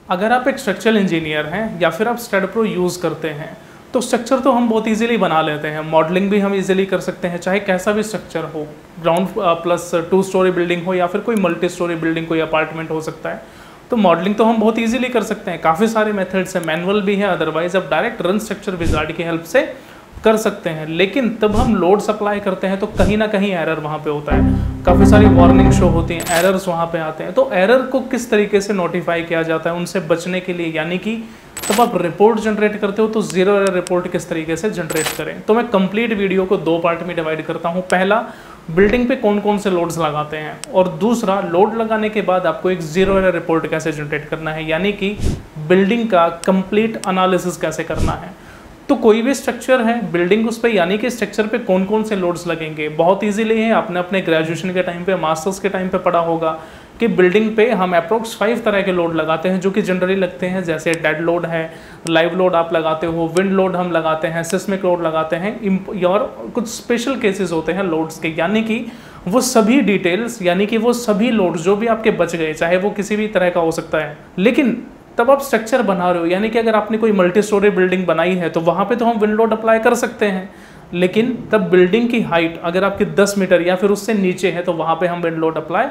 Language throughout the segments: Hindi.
अगर आप एक स्ट्रक्चरल इंजीनियर हैं या फिर आप स्टडप्रो यूज़ करते हैं तो स्ट्रक्चर तो हम बहुत इजीली बना लेते हैं, मॉडलिंग भी हम इजीली कर सकते हैं, चाहे कैसा भी स्ट्रक्चर हो, ग्राउंड प्लस 2 स्टोरी बिल्डिंग हो या फिर कोई मल्टी स्टोरी बिल्डिंग, कोई अपार्टमेंट हो सकता है। तो मॉडलिंग तो हम बहुत इजीली कर सकते हैं, काफ़ी सारे मेथड्स हैं, मैनुअल भी है, अदरवाइज आप डायरेक्ट रन स्ट्रक्चर विजार्ड की हेल्प से कर सकते हैं। लेकिन तब हम लोड सप्लाई करते हैं तो कहीं ना कहीं एरर वहाँ पे होता है, काफ़ी सारी वार्निंग शो होती हैं, एरर्स वहाँ पे आते हैं। तो एरर को किस तरीके से नोटिफाई किया जाता है उनसे बचने के लिए, यानी कि तब आप रिपोर्ट जनरेट करते हो तो जीरो एरर रिपोर्ट किस तरीके से जनरेट करें। तो मैं कंप्लीट वीडियो को 2 पार्ट में डिवाइड करता हूँ। पहला, बिल्डिंग पे कौन कौन से लोड्स लगाते हैं, और दूसरा, लोड लगाने के बाद आपको एक जीरो एरर रिपोर्ट कैसे जनरेट करना है, यानी कि बिल्डिंग का कंप्लीट एनालिसिस कैसे करना है। तो कोई भी स्ट्रक्चर है, बिल्डिंग उस पर, यानी कि स्ट्रक्चर पे कौन कौन से लोड्स लगेंगे, बहुत इजीली है। आपने अपने ग्रेजुएशन के टाइम पे, मास्टर्स के टाइम पे पढ़ा होगा कि बिल्डिंग पे हम अप्रोक्स 5 तरह के लोड लगाते हैं जो कि जनरली लगते हैं, जैसे डेड लोड है, लाइव लोड आप लगाते हो, विंड लोड हम लगाते हैं, सिस्मिक लोड लगाते हैं, और कुछ स्पेशल केसेस होते हैं लोड्स के, यानी कि वो सभी डिटेल्स, यानी कि वो सभी लोड जो भी आपके बच गए, चाहे वो किसी भी तरह का हो सकता है। लेकिन तब आप स्ट्रक्चर बना रहे हो, यानी कि अगर आपने कोई मल्टी स्टोरी बिल्डिंग बनाई है तो वहाँ पे तो हम विंड लोड अप्लाई कर सकते हैं, लेकिन तब बिल्डिंग की हाइट अगर आपकी 10 मीटर या फिर उससे नीचे है तो वहाँ पे हम विंड लोड अप्लाई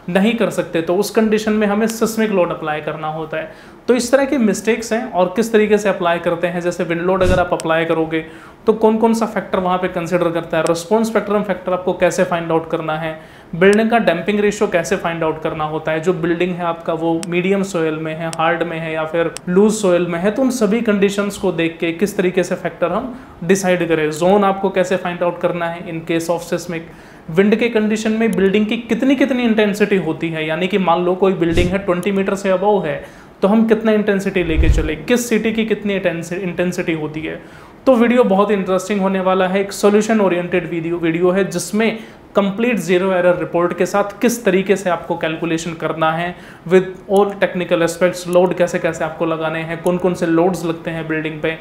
नहीं कर सकते। तो उस कंडीशन में हमें सिस्मिक लोड अप्लाई करना होता है। तो इस तरह के मिस्टेक्स हैं, और किस तरीके से अप्लाई करते हैं, जैसे विंड लोड अगर आप अप्लाई करोगे तो कौन कौन सा फैक्टर वहाँ पे कंसिडर करता है, रिस्पॉन्स स्पेक्ट्रम फैक्टर आपको कैसे फाइंड आउट करना है, बिल्डिंग का डैम्पिंग रेशियो कैसे फाइंड आउट करना होता है, जो बिल्डिंग है आपका वो मीडियम सोयल में है, हार्ड में है या फिर लूज सोयल में है, तो उन सभी कंडीशंस को देख के किस तरीके से फैक्टर हम डिसाइड करें। जोन आपको कैसे फाइंड आउट करना है in case of seismic, wind के कंडीशन में बिल्डिंग की कितनी कितनी इंटेंसिटी होती है, यानी कि मान लो कोई बिल्डिंग है 20 मीटर से अबव है तो हम कितना इंटेंसिटी लेके चले, किस सिटी की कितनी इंटेंसिटी होती है। तो वीडियो बहुत इंटरेस्टिंग होने वाला है, एक सॉल्यूशन ओरिएंटेड वीडियो है जिसमें कंप्लीट जीरो एरर रिपोर्ट के साथ किस तरीके से आपको कैलकुलेशन करना है with all technical aspects, load कैसे कैसे आपको लगाने हैं, कौन कौन से लोड्स लगते हैं बिल्डिंग पे,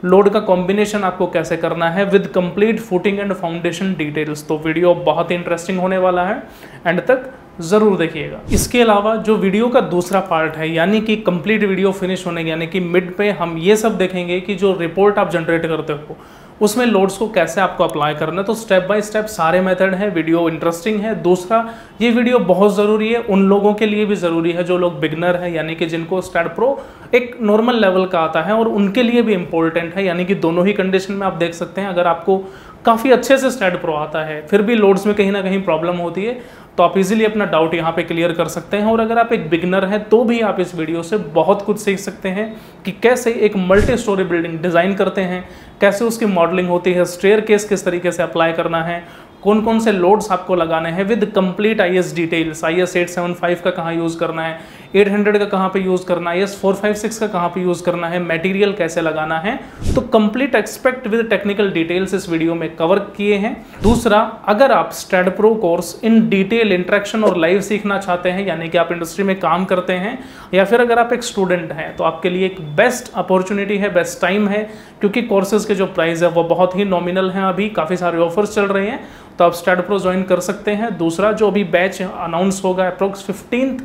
लोड का कॉम्बिनेशन आपको कैसे करना है with complete footing and foundation details. तो वीडियो बहुत ही इंटरेस्टिंग होने वाला है, एंड तक ज़रूर देखिएगा। इसके अलावा जो वीडियो का दूसरा पार्ट है, यानी कि कंप्लीट वीडियो फिनिश होने, यानी कि मिड पे हम ये सब देखेंगे कि जो रिपोर्ट आप जनरेट करते हो उसमें लोड्स को कैसे आपको अप्लाई करना है। तो स्टेप बाय स्टेप सारे मेथड हैं, वीडियो इंटरेस्टिंग है। दूसरा, ये वीडियो बहुत ज़रूरी है, उन लोगों के लिए भी ज़रूरी है जो लोग बिगनर है, यानी कि जिनको स्टडप्रो एक नॉर्मल लेवल का आता है, और उनके लिए भी इम्पोर्टेंट है। यानी कि दोनों ही कंडीशन में आप देख सकते हैं, अगर आपको काफ़ी अच्छे से स्टडप्रो आता है फिर भी लोड्स में कहीं ना कहीं प्रॉब्लम होती है तो आप इजीली अपना डाउट यहाँ पे क्लियर कर सकते हैं। और अगर आप एक बिगनर हैं तो भी आप इस वीडियो से बहुत कुछ सीख सकते हैं कि कैसे एक मल्टी स्टोरी बिल्डिंग डिज़ाइन करते हैं, कैसे उसकी मॉडलिंग होती है, स्टेयर केस किस तरीके से अप्लाई करना है, कौन कौन से लोड्स आपको लगाने हैं with complete IS details, IS 875 का कहाँ यूज़ करना है, 800 का कहाँ पे यूज़ करना है, IS 456 का कहाँ पे यूज़ करना है, मटेरियल कैसे लगाना है। तो complete expect with technical details इस वीडियो में कवर किए हैं। दूसरा, अगर आप स्टडप्रो कोर्स इन डिटेल इंटरेक्शन और लाइव सीखना चाहते हैं, यानी कि आप इंडस्ट्री में काम करते हैं या फिर अगर आप एक स्टूडेंट हैं, तो आपके लिए एक बेस्ट अपॉर्चुनिटी है, बेस्ट टाइम है, क्योंकि कोर्सेज के जो प्राइस है वो बहुत ही नॉमिनल हैं, अभी काफ़ी सारे ऑफर्स चल रहे हैं, तो आप स्टडप्रो ज्वाइन कर सकते हैं। दूसरा, जो अभी बैच अनाउंस होगा अप्रोक्स 15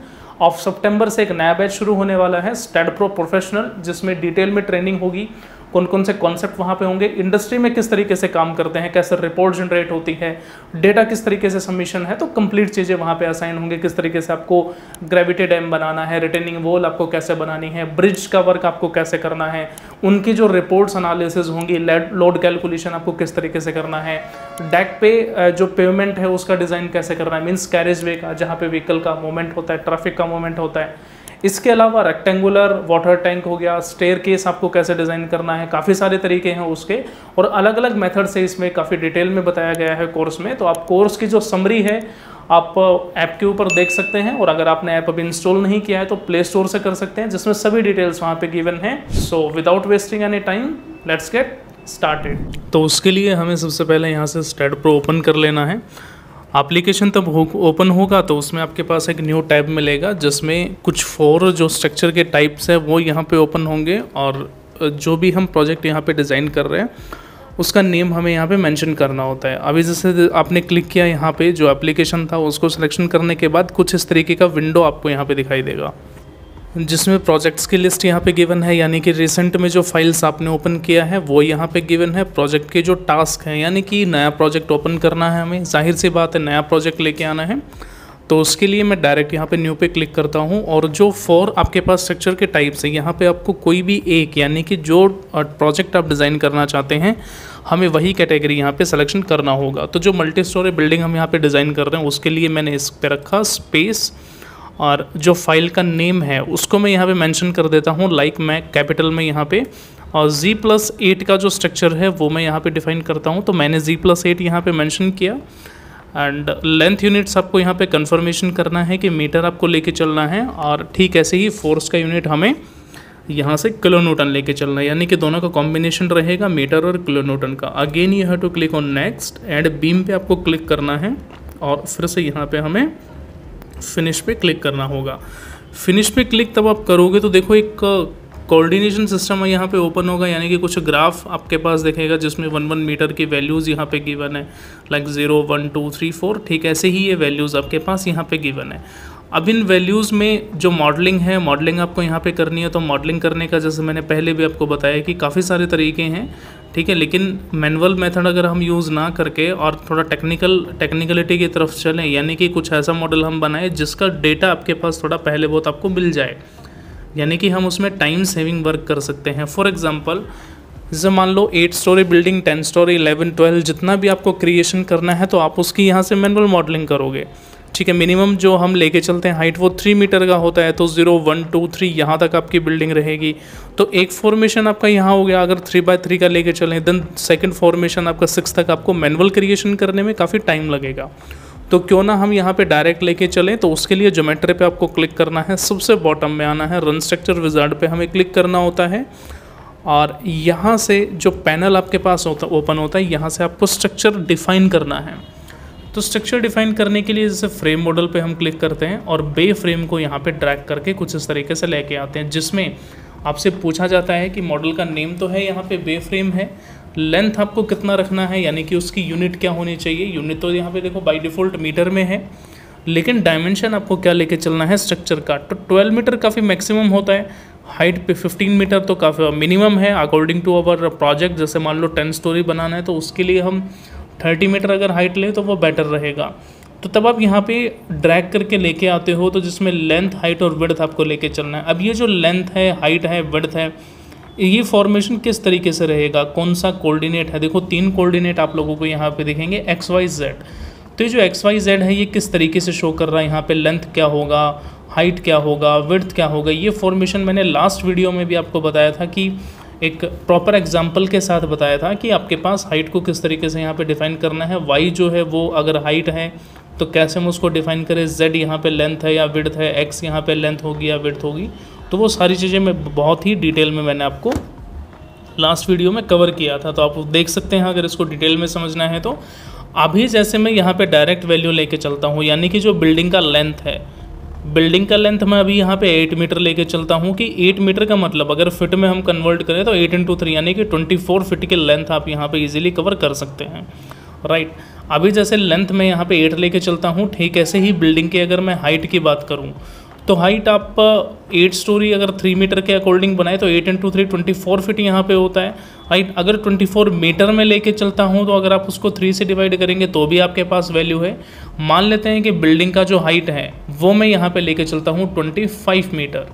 सितंबर से एक नया बैच शुरू होने वाला है, स्टडप्रो प्रोफेशनल, जिसमें डिटेल में ट्रेनिंग होगी, कौन कौन से कॉन्सेप्ट वहाँ पे होंगे, इंडस्ट्री में किस तरीके से काम करते हैं, कैसे रिपोर्ट जनरेट होती है, डेटा किस तरीके से सबमिशन है, तो कंप्लीट चीज़ें वहाँ पे असाइन होंगे, किस तरीके से आपको ग्रेविटी डैम बनाना है, रिटेनिंग वॉल आपको कैसे बनानी है, ब्रिज का वर्क आपको कैसे करना है, उनकी जो रिपोर्ट्स एनालिसिस होंगी, लोड कैलकुलेशन आपको किस तरीके से करना है, डेक पे जो पेवमेंट है उसका डिज़ाइन कैसे करना है, मीन्स कैरेज वे का, जहाँ पे व्हीकल का मूवमेंट होता है, ट्रैफिक का मूवमेंट होता है। इसके अलावा रेक्टेंगुलर वाटर टैंक हो गया, स्टेयर केस आपको कैसे डिज़ाइन करना है, काफ़ी सारे तरीके हैं उसके, और अलग अलग मेथड से इसमें काफ़ी डिटेल में बताया गया है कोर्स में। तो आप कोर्स की जो समरी है आप ऐप के ऊपर देख सकते हैं, और अगर आपने ऐप अभी इंस्टॉल नहीं किया है तो प्ले स्टोर से कर सकते हैं, जिसमें सभी डिटेल्स वहाँ पे गिवन हैं। So without wasting any time let's get started. तो उसके लिए हमें सबसे पहले यहाँ से स्टडप्रो ओपन कर लेना है। एप्लीकेशन तब ओपन होगा तो उसमें आपके पास एक न्यू टैब मिलेगा, जिसमें कुछ 4 जो स्ट्रक्चर के टाइप्स है वो यहाँ पे ओपन होंगे, और जो भी हम प्रोजेक्ट यहाँ पे डिज़ाइन कर रहे हैं उसका नेम हमें यहाँ पे मेंशन करना होता है। अभी जैसे आपने क्लिक किया यहाँ पे, जो एप्लीकेशन था उसको सिलेक्शन करने के बाद कुछ इस तरीके का विंडो आपको यहाँ पे दिखाई देगा। जिसमें प्रोजेक्ट्स की लिस्ट यहाँ पे गिवन है, यानी कि रिसेंट में जो फाइल्स आपने ओपन किया है वो यहाँ पे गिवन है। प्रोजेक्ट के जो टास्क हैं, यानी कि नया प्रोजेक्ट ओपन करना है हमें, जाहिर सी बात है नया प्रोजेक्ट लेके आना है, तो उसके लिए मैं डायरेक्ट यहाँ पे न्यू पे क्लिक करता हूँ। और जो 4 आपके पास स्ट्रक्चर के टाइप्स हैं, यहाँ पे आपको कोई भी एक, यानी कि जो प्रोजेक्ट आप डिज़ाइन करना चाहते हैं हमें वही कैटेगरी यहाँ पे सिलेक्शन करना होगा। तो जो मल्टी स्टोरी बिल्डिंग हम यहाँ पे डिज़ाइन कर रहे हैं उसके लिए मैंने इस पे रखा स्पेस, और जो फाइल का नेम है उसको मैं यहाँ पे मेंशन कर देता हूँ, लाइक मैं कैपिटल में यहाँ पे, और G+8 का जो स्ट्रक्चर है वो मैं यहाँ पे डिफाइन करता हूँ। तो मैंने G+8 यहाँ पे मेंशन किया। एंड लेंथ यूनिट्स आपको यहाँ पे कंफर्मेशन करना है कि मीटर आपको लेके चलना है, और ठीक ऐसे ही फोर्स का यूनिट हमें यहाँ से किलो न्यूटन लेके चलना है, यानी कि दोनों का कॉम्बिनेशन रहेगा मीटर और किलो न्यूटन का। Again you have to click on next, and beam पे आपको क्लिक करना है, और फिर से यहाँ पे हमें फिनिश पे क्लिक करना होगा। फिनिश पे क्लिक तब आप करोगे तो देखो एक कोऑर्डिनेशन सिस्टम यहाँ पे ओपन होगा, यानी कि कुछ ग्राफ आपके पास दिखेगा जिसमें 1 मीटर की वैल्यूज़ यहाँ पे गिवन है, लाइक 0 1 2 3 4, ठीक ऐसे ही ये वैल्यूज़ आपके पास यहाँ पे गिवन है। अब इन वैल्यूज़ में जो मॉडलिंग है, मॉडलिंग आपको यहाँ पे करनी है। तो मॉडलिंग करने का जैसे मैंने पहले भी आपको बताया कि काफ़ी सारे तरीके हैं, ठीक है, लेकिन मैनुअल मेथड अगर हम यूज़ ना करके और थोड़ा टेक्निकलिटी की तरफ चलें, यानी कि कुछ ऐसा मॉडल हम बनाएं जिसका डेटा आपके पास थोड़ा पहले बहुत आपको मिल जाए, यानी कि हम उसमें टाइम सेविंग वर्क कर सकते हैं। फॉर एग्जांपल जैसे मान लो 8 स्टोरी बिल्डिंग, 10 स्टोरी, 11 12 जितना भी आपको क्रिएशन करना है तो आप उसकी यहाँ से मैनुअल मॉडलिंग करोगे, ठीक है। मिनिमम जो हम लेके चलते हैं हाइट वो 3 मीटर का होता है, तो 0 1 2 3 यहाँ तक आपकी बिल्डिंग रहेगी। तो एक फॉर्मेशन आपका यहाँ हो गया, अगर 3x3 का लेके चलें, देन सेकंड फॉर्मेशन आपका 6 तक आपको मैनुअल क्रिएशन करने में काफ़ी टाइम लगेगा। तो क्यों ना हम यहाँ पे डायरेक्ट लेके चलें। तो उसके लिए ज्योमेट्री पे आपको क्लिक करना है, सबसे बॉटम में आना है, रन स्ट्रक्चर विजार्ड पे हमें क्लिक करना होता है, और यहाँ से जो पैनल आपके पास ओपन होता है, यहाँ से आपको स्ट्रक्चर डिफाइन करना है। तो स्ट्रक्चर डिफाइन करने के लिए जैसे फ्रेम मॉडल पे हम क्लिक करते हैं और बे फ्रेम को यहाँ पे ड्रैग करके कुछ इस तरीके से लेके आते हैं, जिसमें आपसे पूछा जाता है कि मॉडल का नेम तो है यहाँ पे बे फ्रेम है, लेंथ आपको कितना रखना है, यानी कि उसकी यूनिट क्या होनी चाहिए। यूनिट तो यहाँ पे देखो बाय डिफ़ॉल्ट मीटर में है, लेकिन डायमेंशन आपको क्या लेके चलना है स्ट्रक्चर का। तो 12 मीटर काफ़ी मैक्सिमम होता है, हाइट पे 15 मीटर तो काफ़ी मिनिमम है अकॉर्डिंग टू अवर प्रोजेक्ट। जैसे मान लो 10 स्टोरी बनाना है तो उसके लिए हम 30 मीटर अगर हाइट लें तो वो बेटर रहेगा। तो तब आप यहाँ पे ड्रैग करके लेके आते हो, तो जिसमें लेंथ, हाइट और विड्थ आपको लेके चलना है। अब ये जो लेंथ है, हाइट है, विड्थ है, ये फॉर्मेशन किस तरीके से रहेगा, कौन सा कोऑर्डिनेट है। देखो 3 कोऑर्डिनेट आप लोगों को यहाँ पे दिखेंगे, XYZ। तो ये जो XYZ है ये किस तरीके से शो कर रहा है, यहाँ पे लेंथ क्या होगा, हाइट क्या होगा, विड्थ क्या होगा। ये फॉर्मेशन मैंने लास्ट वीडियो में भी आपको बताया था कि एक प्रॉपर एग्जाम्पल के साथ बताया था कि आपके पास हाइट को किस तरीके से यहाँ पे डिफाइन करना है। वाई जो है वो अगर हाइट है तो कैसे हम उसको डिफाइन करें, जेड यहाँ पे लेंथ है या विड्थ है, एक्स यहाँ पे लेंथ होगी या विड्थ होगी। तो वो सारी चीज़ें मैं बहुत ही डिटेल में मैंने आपको लास्ट वीडियो में कवर किया था, तो आप देख सकते हैं अगर इसको डिटेल में समझना है तो। अभी जैसे मैं यहाँ पे डायरेक्ट वैल्यू लेके चलता हूँ, यानी कि जो बिल्डिंग का लेंथ है, बिल्डिंग का लेंथ मैं अभी यहाँ पे 8 मीटर लेके चलता हूँ कि 8 मीटर का मतलब अगर फिट में हम कन्वर्ट करें तो 8 × 3 यानी कि 24 फिट की लेंथ आप यहाँ पे इजीली कवर कर सकते हैं, राइट। अभी जैसे लेंथ में यहाँ पे 8 लेके चलता हूँ, ठीक ऐसे ही बिल्डिंग की अगर मैं हाइट की बात करूँ तो हाइट आप 8 स्टोरी अगर 3 मीटर के अकॉर्डिंग बनाए तो 8 × 3 24 फिट यहाँ पे होता है, राइट। अगर 24 मीटर में लेके चलता हूँ तो अगर आप उसको 3 से डिवाइड करेंगे तो भी आपके पास वैल्यू है। मान लेते हैं कि बिल्डिंग का जो हाइट है वो मैं यहाँ पे लेके चलता हूँ 25 मीटर,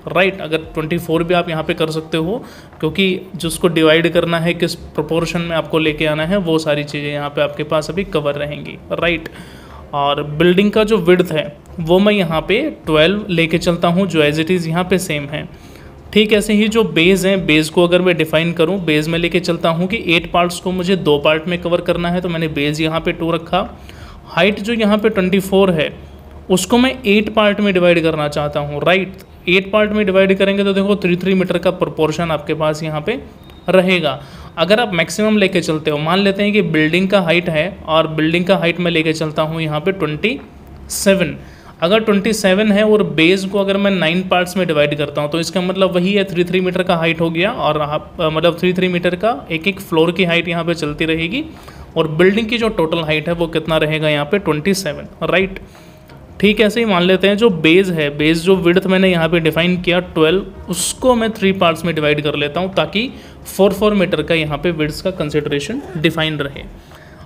राइट। अगर 24 भी आप यहाँ पे कर सकते हो, क्योंकि जिसको डिवाइड करना है किस प्रोपोर्शन में आपको लेके आना है वो सारी चीज़ें यहाँ पे आपके पास अभी कवर रहेंगी, राइट। और बिल्डिंग का जो विड्थ है वो मैं यहाँ पे 12 लेके चलता हूँ, जो एज इट इज़ यहाँ पे सेम है, ठीक। ऐसे ही जो बेस है, बेस को अगर मैं डिफाइन करूँ, बेस में लेके चलता हूँ कि 8 पार्ट्स को मुझे 2 पार्ट में कवर करना है, तो मैंने बेस यहाँ पे 2 रखा। हाइट जो यहाँ पे 24 है उसको मैं 8 पार्ट में डिवाइड करना चाहता हूँ, राइट। 8 पार्ट में डिवाइड करेंगे तो देखो 3 मीटर का प्रोपोर्शन आपके पास यहाँ पे रहेगा। अगर आप मैक्सिमम लेके चलते हो, मान लेते हैं कि बिल्डिंग का हाइट है और बिल्डिंग का हाइट मैं लेके चलता हूँ यहाँ पे 27। अगर 27 है और बेस को अगर मैं 9 पार्ट्स में डिवाइड करता हूँ तो इसका मतलब वही है 3 मीटर का हाइट हो गया, और आप मतलब 3 मीटर का एक फ्लोर की हाइट यहाँ पे चलती रहेगी, और बिल्डिंग की जो टोटल हाइट है वो कितना रहेगा यहाँ पे 27, राइट। ठीक ऐसे ही मान लेते हैं जो बेस है, बेस जो विड्थ मैंने यहाँ पे डिफाइन किया 12, उसको मैं 3 पार्ट्स में डिवाइड कर लेता हूँ ताकि 4 मीटर का यहाँ पे विड्थ का कंसिडरेशन डिफाइन रहे।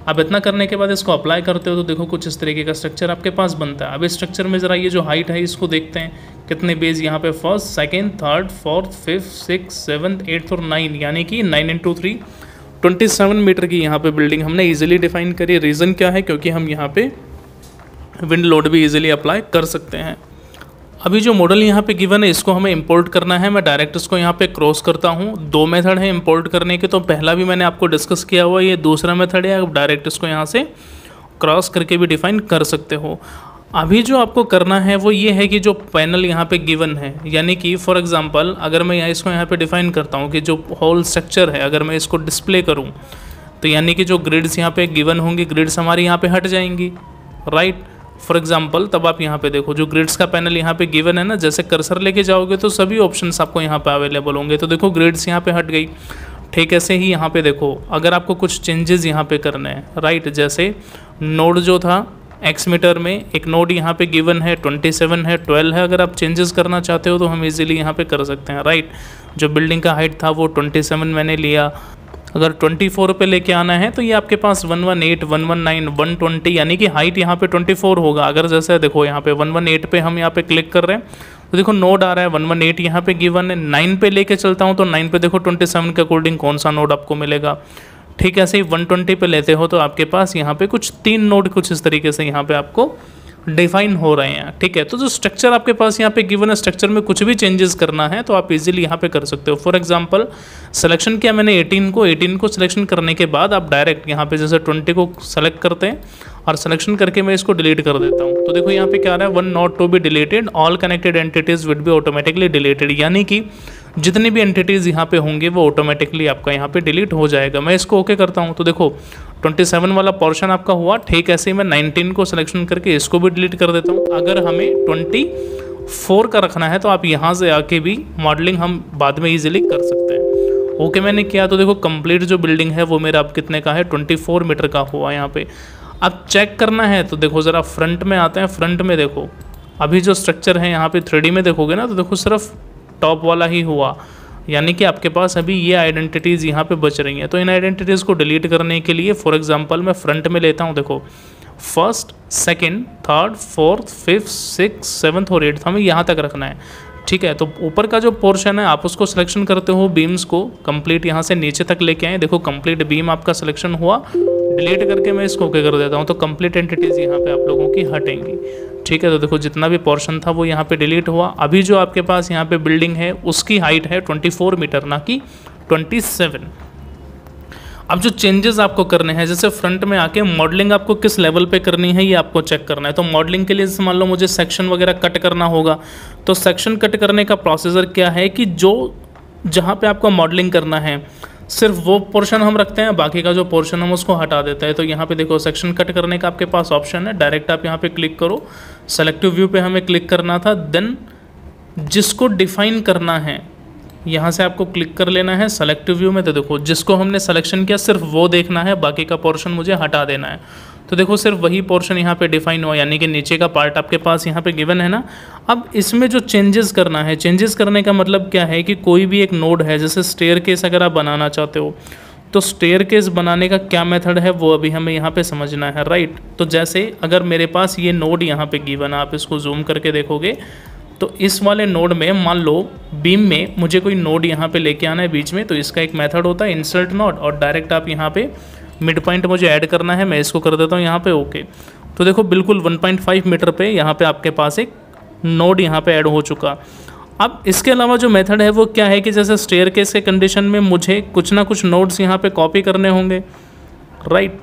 अब इतना करने के बाद इसको अप्लाई करते हो तो देखो कुछ इस तरीके का स्ट्रक्चर आपके पास बनता है। अब इस स्ट्रक्चर में ज़रा ये जो हाइट है इसको देखते हैं, कितने बेस यहाँ पे, first, second, third, fourth, fifth, six, seventh, eighth और 9, यानी कि 9 × 3 27 मीटर की यहाँ पे बिल्डिंग हमने ईजिली डिफाइन करी। रीज़न क्या है, क्योंकि हम यहाँ पे विंड लोड भी इजीली अप्लाई कर सकते हैं। अभी जो मॉडल यहाँ पे गिवन है इसको हमें इंपोर्ट करना है। मैं डायरेक्ट इसको यहाँ पे क्रॉस करता हूँ। 2 मेथड है इंपोर्ट करने के, तो पहला भी मैंने आपको डिस्कस किया हुआ, ये दूसरा मेथड है। आप डायरेक्ट इसको यहाँ से क्रॉस करके भी डिफाइन कर सकते हो। अभी जो आपको करना है वो ये है कि जो पैनल यहाँ पे गिवन है, यानी कि फॉर एग्जांपल अगर मैं इसको यहाँ पे डिफाइन करता हूँ कि जो होल स्ट्रक्चर है अगर मैं इसको डिस्प्ले करूँ तो यानी कि जो ग्रिड्स यहाँ पे गिवन होंगी, ग्रिड्स हमारी यहाँ पे हट जाएंगी, राइट। फॉर एग्जांपल तब आप यहाँ पे देखो जो ग्रिड्स का पैनल यहाँ पे गिवन है ना, जैसे कर्सर लेके जाओगे तो सभी ऑप्शंस आपको यहाँ पे अवेलेबल होंगे। तो देखो ग्रिड्स यहाँ पे हट गई। ठीक ऐसे ही यहाँ पे देखो अगर आपको कुछ चेंजेस यहाँ पे करने हैं, राइट, जैसे नोड जो था एक्स मीटर में एक नोड यहाँ पे गिवन है 27 है, 12 है, अगर आप चेंजेस करना चाहते हो तो हम इजीली यहाँ पे कर सकते हैं, राइट। जो बिल्डिंग का हाइट था वो 27 मैंने लिया, अगर 24 पे लेके आना है तो ये आपके पास 118, 119, 120 यानी कि हाइट यहाँ पे 24 होगा। अगर जैसे देखो यहाँ पे 118 पे हम यहाँ पे क्लिक कर रहे हैं तो देखो नोड आ रहा है 118 यहाँ पे गिवन है। 9 पे लेके चलता हूँ तो 9 पे देखो 27 के अकॉर्डिंग कौन सा नोड आपको मिलेगा। ठीक है, ऐसे ही 120 पे लेते हो तो आपके पास यहाँ पे कुछ 3 नोड कुछ इस तरीके से यहाँ पे आपको डिफाइन हो रहे हैं। ठीक है, तो जो स्ट्रक्चर आपके पास यहाँ पे गिवन है, स्ट्रक्चर में कुछ भी चेंजेस करना है तो आप इजीली यहाँ पे कर सकते हो। फॉर एग्जांपल सिलेक्शन किया मैंने 18 को सिलेक्शन करने के बाद आप डायरेक्ट यहाँ पे जैसे 20 को सेलेक्ट करते हैं और सिलेक्शन करके मैं इसको डिलीट कर देता हूँ तो देखो यहाँ पे क्या आ रहा है, 1 not to be deleted, all connected entities will be automatically deleted, यानी कि जितनी भी एंटिटीज़ यहाँ पे होंगे वो ऑटोमेटिकली आपका यहाँ पे डिलीट हो जाएगा। मैं इसको ओके करता हूँ तो देखो 27 वाला पोर्शन आपका हुआ। ठीक ऐसे ही मैं 19 को सिलेक्शन करके इसको भी डिलीट कर देता हूँ। अगर हमें 24 का रखना है तो आप यहाँ से आके भी मॉडलिंग हम बाद में ईजिली कर सकते हैं। ओके मैंने किया तो देखो कंप्लीट जो बिल्डिंग है वो मेरा अब कितने का है, 24 मीटर का हुआ यहाँ पे। अब चेक करना है तो देखो ज़रा फ्रंट में आते हैं। फ्रंट में देखो अभी जो स्ट्रक्चर है यहाँ पे 3D में देखोगे ना तो देखो सिर्फ टॉप वाला ही हुआ, यानी कि आपके पास अभी ये आइडेंटिटीज़ यहाँ पे बच रही हैं। तो इन आइडेंटिटीज़ को डिलीट करने के लिए फॉर एग्जांपल मैं फ्रंट में लेता हूँ, देखो first, second, third, fourth, fifth, six, seventh और एट्थ हमें यहाँ तक रखना है। ठीक है, तो ऊपर का जो पोर्शन है आप उसको सिलेक्शन करते हो, बीम्स को कंप्लीट यहाँ से नीचे तक लेके आए। देखो कंप्लीट बीम आपका सिलेक्शन हुआ, डिलीट करके मैं इसको ओके कर देता हूँ तो कंप्लीट एंटिटीज़ यहाँ पे आप लोगों की हटेंगी। ठीक है, तो देखो जितना भी पोर्शन था वो यहाँ पे डिलीट हुआ। अभी जो आपके पास यहाँ पे बिल्डिंग है उसकी हाइट है 24 मीटर, ना कि 27। अब जो चेंजेस आपको करने हैं, जैसे फ्रंट में आके मॉडलिंग आपको किस लेवल पे करनी है ये आपको चेक करना है। तो मॉडलिंग के लिए जैसे मान लो मुझे सेक्शन वगैरह कट करना होगा तो सेक्शन कट करने का प्रोसीजर क्या है कि जो जहाँ पे आपको मॉडलिंग करना है सिर्फ वो पोर्शन हम रखते हैं, बाकी का जो पोर्शन हम उसको हटा देते हैं। तो यहाँ पे देखो सेक्शन कट करने का आपके पास ऑप्शन है, डायरेक्ट आप यहाँ पे क्लिक करो। सेलेक्टिव व्यू पे हमें क्लिक करना था, देन जिसको डिफाइन करना है यहाँ से आपको क्लिक कर लेना है सेलेक्टिव व्यू में। तो देखो जिसको हमने सिलेक्शन किया सिर्फ वो देखना है, बाकी का पोर्शन मुझे हटा देना है। तो देखो सिर्फ वही पोर्शन यहाँ पे डिफाइन हुआ, यानी कि नीचे का पार्ट आपके पास यहाँ पे गिवन है ना। अब इसमें जो चेंजेस करना है, चेंजेस करने का मतलब क्या है कि कोई भी एक नोड है, जैसे स्टेयरकेस अगर आप बनाना चाहते हो तो स्टेयरकेस बनाने का क्या मेथड है वो अभी हमें यहाँ पे समझना है, राइट। तो जैसे अगर मेरे पास ये नोड यहाँ पे गिवन है, आप इसको जूम करके देखोगे तो इस वाले नोड में मान लो बीम में मुझे कोई नोड यहाँ पे लेके आना है बीच में, तो इसका एक मेथड होता है इंसर्ट नोड, और डायरेक्ट आप यहाँ पे मिड पॉइंट मुझे ऐड करना है, मैं इसको कर देता हूँ यहाँ पे ओके। तो देखो बिल्कुल 1.5 मीटर पे यहाँ पे आपके पास एक नोड यहाँ पे ऐड हो चुका। अब इसके अलावा जो मेथड है वो क्या है कि जैसे स्टेयरकेस के कंडीशन में मुझे कुछ ना कुछ नोड्स यहाँ पे कॉपी करने होंगे, राइट।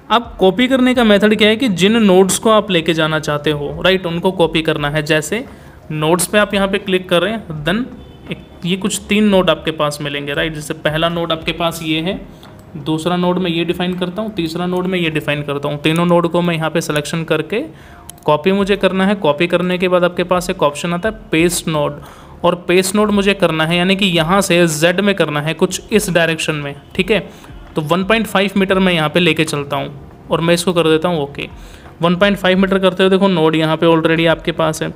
अब कॉपी करने का मेथड क्या है कि जिन नोड्स को आप लेके जाना चाहते हो, राइट, उनको कॉपी करना है। जैसे नोड्स पे आप यहाँ पे क्लिक कर रहे हैं, देन ये कुछ 3 नोड आपके पास मिलेंगे, राइट। जैसे पहला नोड आपके पास ये है, दूसरा नोड में ये डिफाइन करता हूँ, तीसरा नोड में ये डिफाइन करता हूँ। तीनों नोड को मैं यहाँ पे सिलेक्शन करके कॉपी मुझे करना है। कॉपी करने के बाद आपके पास एक ऑप्शन आता है पेस्ट नोड, और पेस्ट नोड मुझे करना है यानी कि यहाँ से Z में करना है कुछ इस डायरेक्शन में, ठीक है। तो 1.5 मीटर मैं यहाँ पे लेके चलता हूँ और मैं इसको कर देता हूँ ओके। 1.5 मीटर करते हो देखो नोड यहाँ पे ऑलरेडी आपके पास है।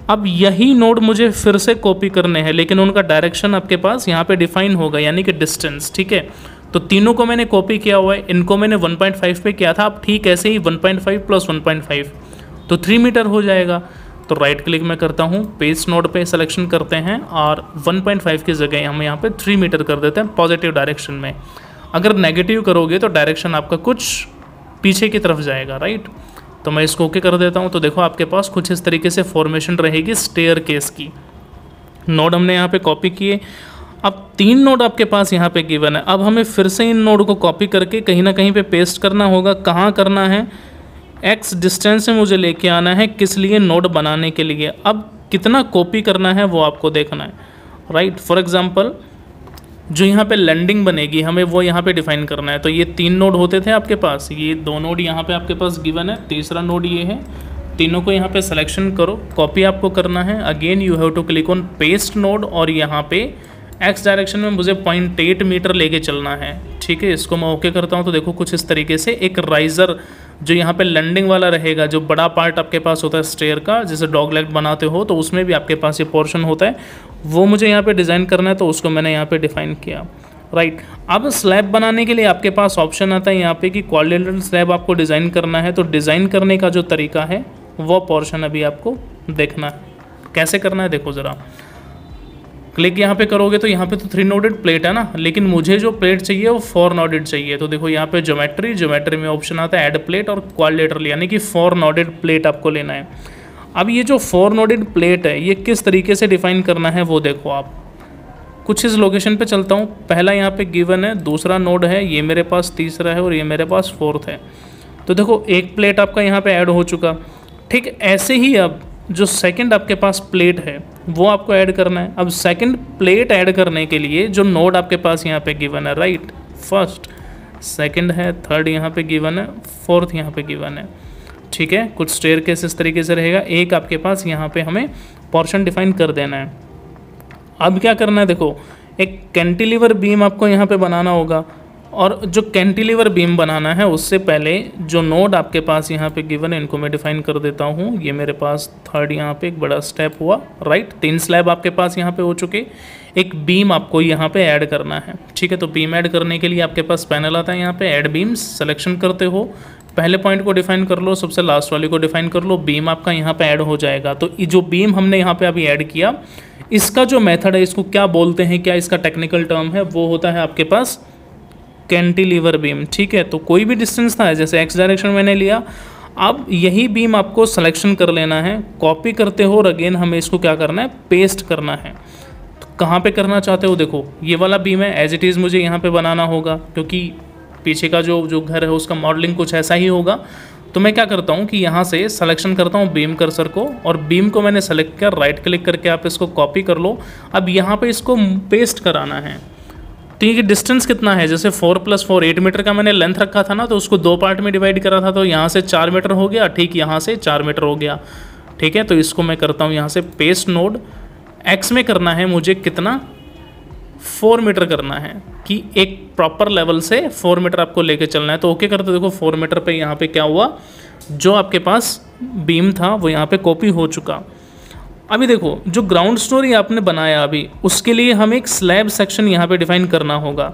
अब यही नोड मुझे फिर से कॉपी करने हैं, लेकिन उनका डायरेक्शन आपके पास यहाँ पे डिफाइन होगा, यानी कि डिस्टेंस, ठीक है। तो तीनों को मैंने कॉपी किया हुआ है, इनको मैंने 1.5 पे किया था, अब ठीक ऐसे ही 1.5 + 1.5 तो 3 मीटर हो जाएगा। तो राइट क्लिक मैं करता हूँ, पेस्ट नोड पे सिलेक्शन करते हैं और 1.5 की जगह हम यहाँ पे 3 मीटर कर देते हैं पॉजिटिव डायरेक्शन में। अगर नेगेटिव करोगे तो डायरेक्शन आपका कुछ पीछे की तरफ जाएगा, राइट। तो मैं इसको ओके कर देता हूँ। तो देखो आपके पास कुछ इस तरीके से फॉर्मेशन रहेगी स्टेयरकेस की। नोड हमने यहाँ पे कॉपी किए। अब 3 नोड आपके पास यहाँ पे गिवन है। अब हमें फिर से इन नोड को कॉपी करके कहीं ना कहीं पे पेस्ट करना होगा। कहाँ करना है? x डिस्टेंस से मुझे लेके आना है, किस लिए? नोड बनाने के लिए। अब कितना कॉपी करना है वो आपको देखना है, राइट। फॉर एग्जांपल जो यहाँ पे लैंडिंग बनेगी हमें वो यहाँ पे डिफाइन करना है। तो ये 3 नोड होते थे आपके पास, ये 2 नोड यहाँ पे आपके पास गिवन है, तीसरा नोड ये है। तीनों को यहाँ पे सिलेक्शन करो, कॉपी आपको करना है। Again you have to click on paste node और यहाँ पे एक्स डायरेक्शन में मुझे 0.8 मीटर लेके चलना है, ठीक है। इसको मैं ओके करता हूँ। तो देखो कुछ इस तरीके से एक राइज़र जो यहाँ पे लैंडिंग वाला रहेगा, जो बड़ा पार्ट आपके पास होता है स्टेयर का, जैसे डॉग लेग बनाते हो तो उसमें भी आपके पास ये पोर्शन होता है, वो मुझे यहाँ पे डिज़ाइन करना है। तो उसको मैंने यहाँ पे डिफ़ाइन किया, राइट। अब स्लैब बनाने के लिए आपके पास ऑप्शन आता है यहाँ पे कि क्वाड्रिलेटरल स्लैब आपको डिज़ाइन करना है। तो डिज़ाइन करने का जो तरीका है वो पोर्शन अभी आपको देखना है, कैसे करना है देखो ज़रा। क्लिक यहाँ पे करोगे तो यहाँ पे तो 3 नोडेड प्लेट है ना, लेकिन मुझे जो प्लेट चाहिए वो 4 नोडेड चाहिए। तो देखो यहाँ पे ज्योमेट्री में ऑप्शन आता है ऐड प्लेट और क्वाड्रिलेटरल, यानी कि 4 नोडेड प्लेट आपको लेना है। अब ये जो 4 नोडेड प्लेट है ये किस तरीके से डिफाइन करना है वो देखो आप। कुछ इस लोकेशन पे चलता हूँ। पहला यहाँ पे गिवन है, दूसरा नोड है, ये मेरे पास तीसरा है और ये मेरे पास 4th है। तो देखो एक प्लेट आपका यहाँ पे ऐड हो चुका। ठीक ऐसे ही अब जो सेकंड आपके पास प्लेट है वो आपको ऐड करना है। अब सेकंड प्लेट ऐड करने के लिए जो नोड आपके पास यहाँ पे गिवन है, राइट, फर्स्ट, सेकंड है, थर्ड यहाँ पे गिवन है, 4th यहाँ पे गिवन है, ठीक है। कुछ स्टेयरकेस इस तरीके से रहेगा। एक आपके पास यहाँ पे हमें पोर्शन डिफाइन कर देना है। अब क्या करना है देखो, एक कैंटिलीवर बीम आपको यहाँ पे बनाना होगा, और जो कैंटिलीवर बीम बनाना है उससे पहले जो नोड आपके पास यहाँ पे गिवन है इनको मैं डिफाइन कर देता हूँ। ये मेरे पास थर्ड यहाँ पे एक बड़ा स्टेप हुआ, राइट। 3 स्लैब आपके पास यहाँ पे हो चुके। एक बीम आपको यहाँ पे ऐड करना है, ठीक है। तो बीम ऐड करने के लिए आपके पास पैनल आता है, यहाँ पे ऐड बीम्स सेलेक्शन करते हो। पहले पॉइंट को डिफाइन कर लो, सबसे लास्ट वाले को डिफाइन कर लो, बीम आपका यहाँ पे ऐड हो जाएगा। तो ये जो बीम हमने यहाँ पे अभी ऐड किया, इसका जो मेथड है इसको क्या बोलते हैं, क्या इसका टेक्निकल टर्म है, वो होता है आपके पास कैंटिलीवर बीम, ठीक है। तो कोई भी डिस्टेंस था, जैसे एक्स डायरेक्शन मैंने लिया, अब यही बीम आपको सिलेक्शन कर लेना है, कॉपी करते हो और अगेन हमें इसको क्या करना है, पेस्ट करना है। तो कहाँ पे करना चाहते हो देखो, ये वाला बीम है, एज इट इज़ मुझे यहाँ पे बनाना होगा, क्योंकि पीछे का जो घर है उसका मॉडलिंग कुछ ऐसा ही होगा। तो मैं क्या करता हूँ कि यहाँ से सिलेक्शन करता हूँ बीम कर्सर को, और बीम को मैंने सेलेक्ट किया, राइट क्लिक करके आप इसको कॉपी कर लो। अब यहाँ पे इसको पेस्ट कराना है। तो ये डिस्टेंस कितना है, जैसे 4 + 4 8 मीटर का मैंने लेंथ रखा था ना, तो उसको 2 पार्ट में डिवाइड करा था। तो यहाँ से 4 मीटर हो गया, ठीक, यहाँ से 4 मीटर हो गया, ठीक है। तो इसको मैं करता हूँ यहाँ से पेस्ट नोड। एक्स में करना है मुझे कितना, 4 मीटर करना है, कि एक प्रॉपर लेवल से 4 मीटर आपको लेके चलना है। तो ओके करते देखो 4 मीटर पे यहाँ पे क्या हुआ, जो आपके पास बीम था वो यहाँ पे कॉपी हो चुका। अभी देखो जो ग्राउंड स्टोरी आपने बनाया अभी, उसके लिए हम एक स्लैब सेक्शन यहाँ पे डिफाइन करना होगा।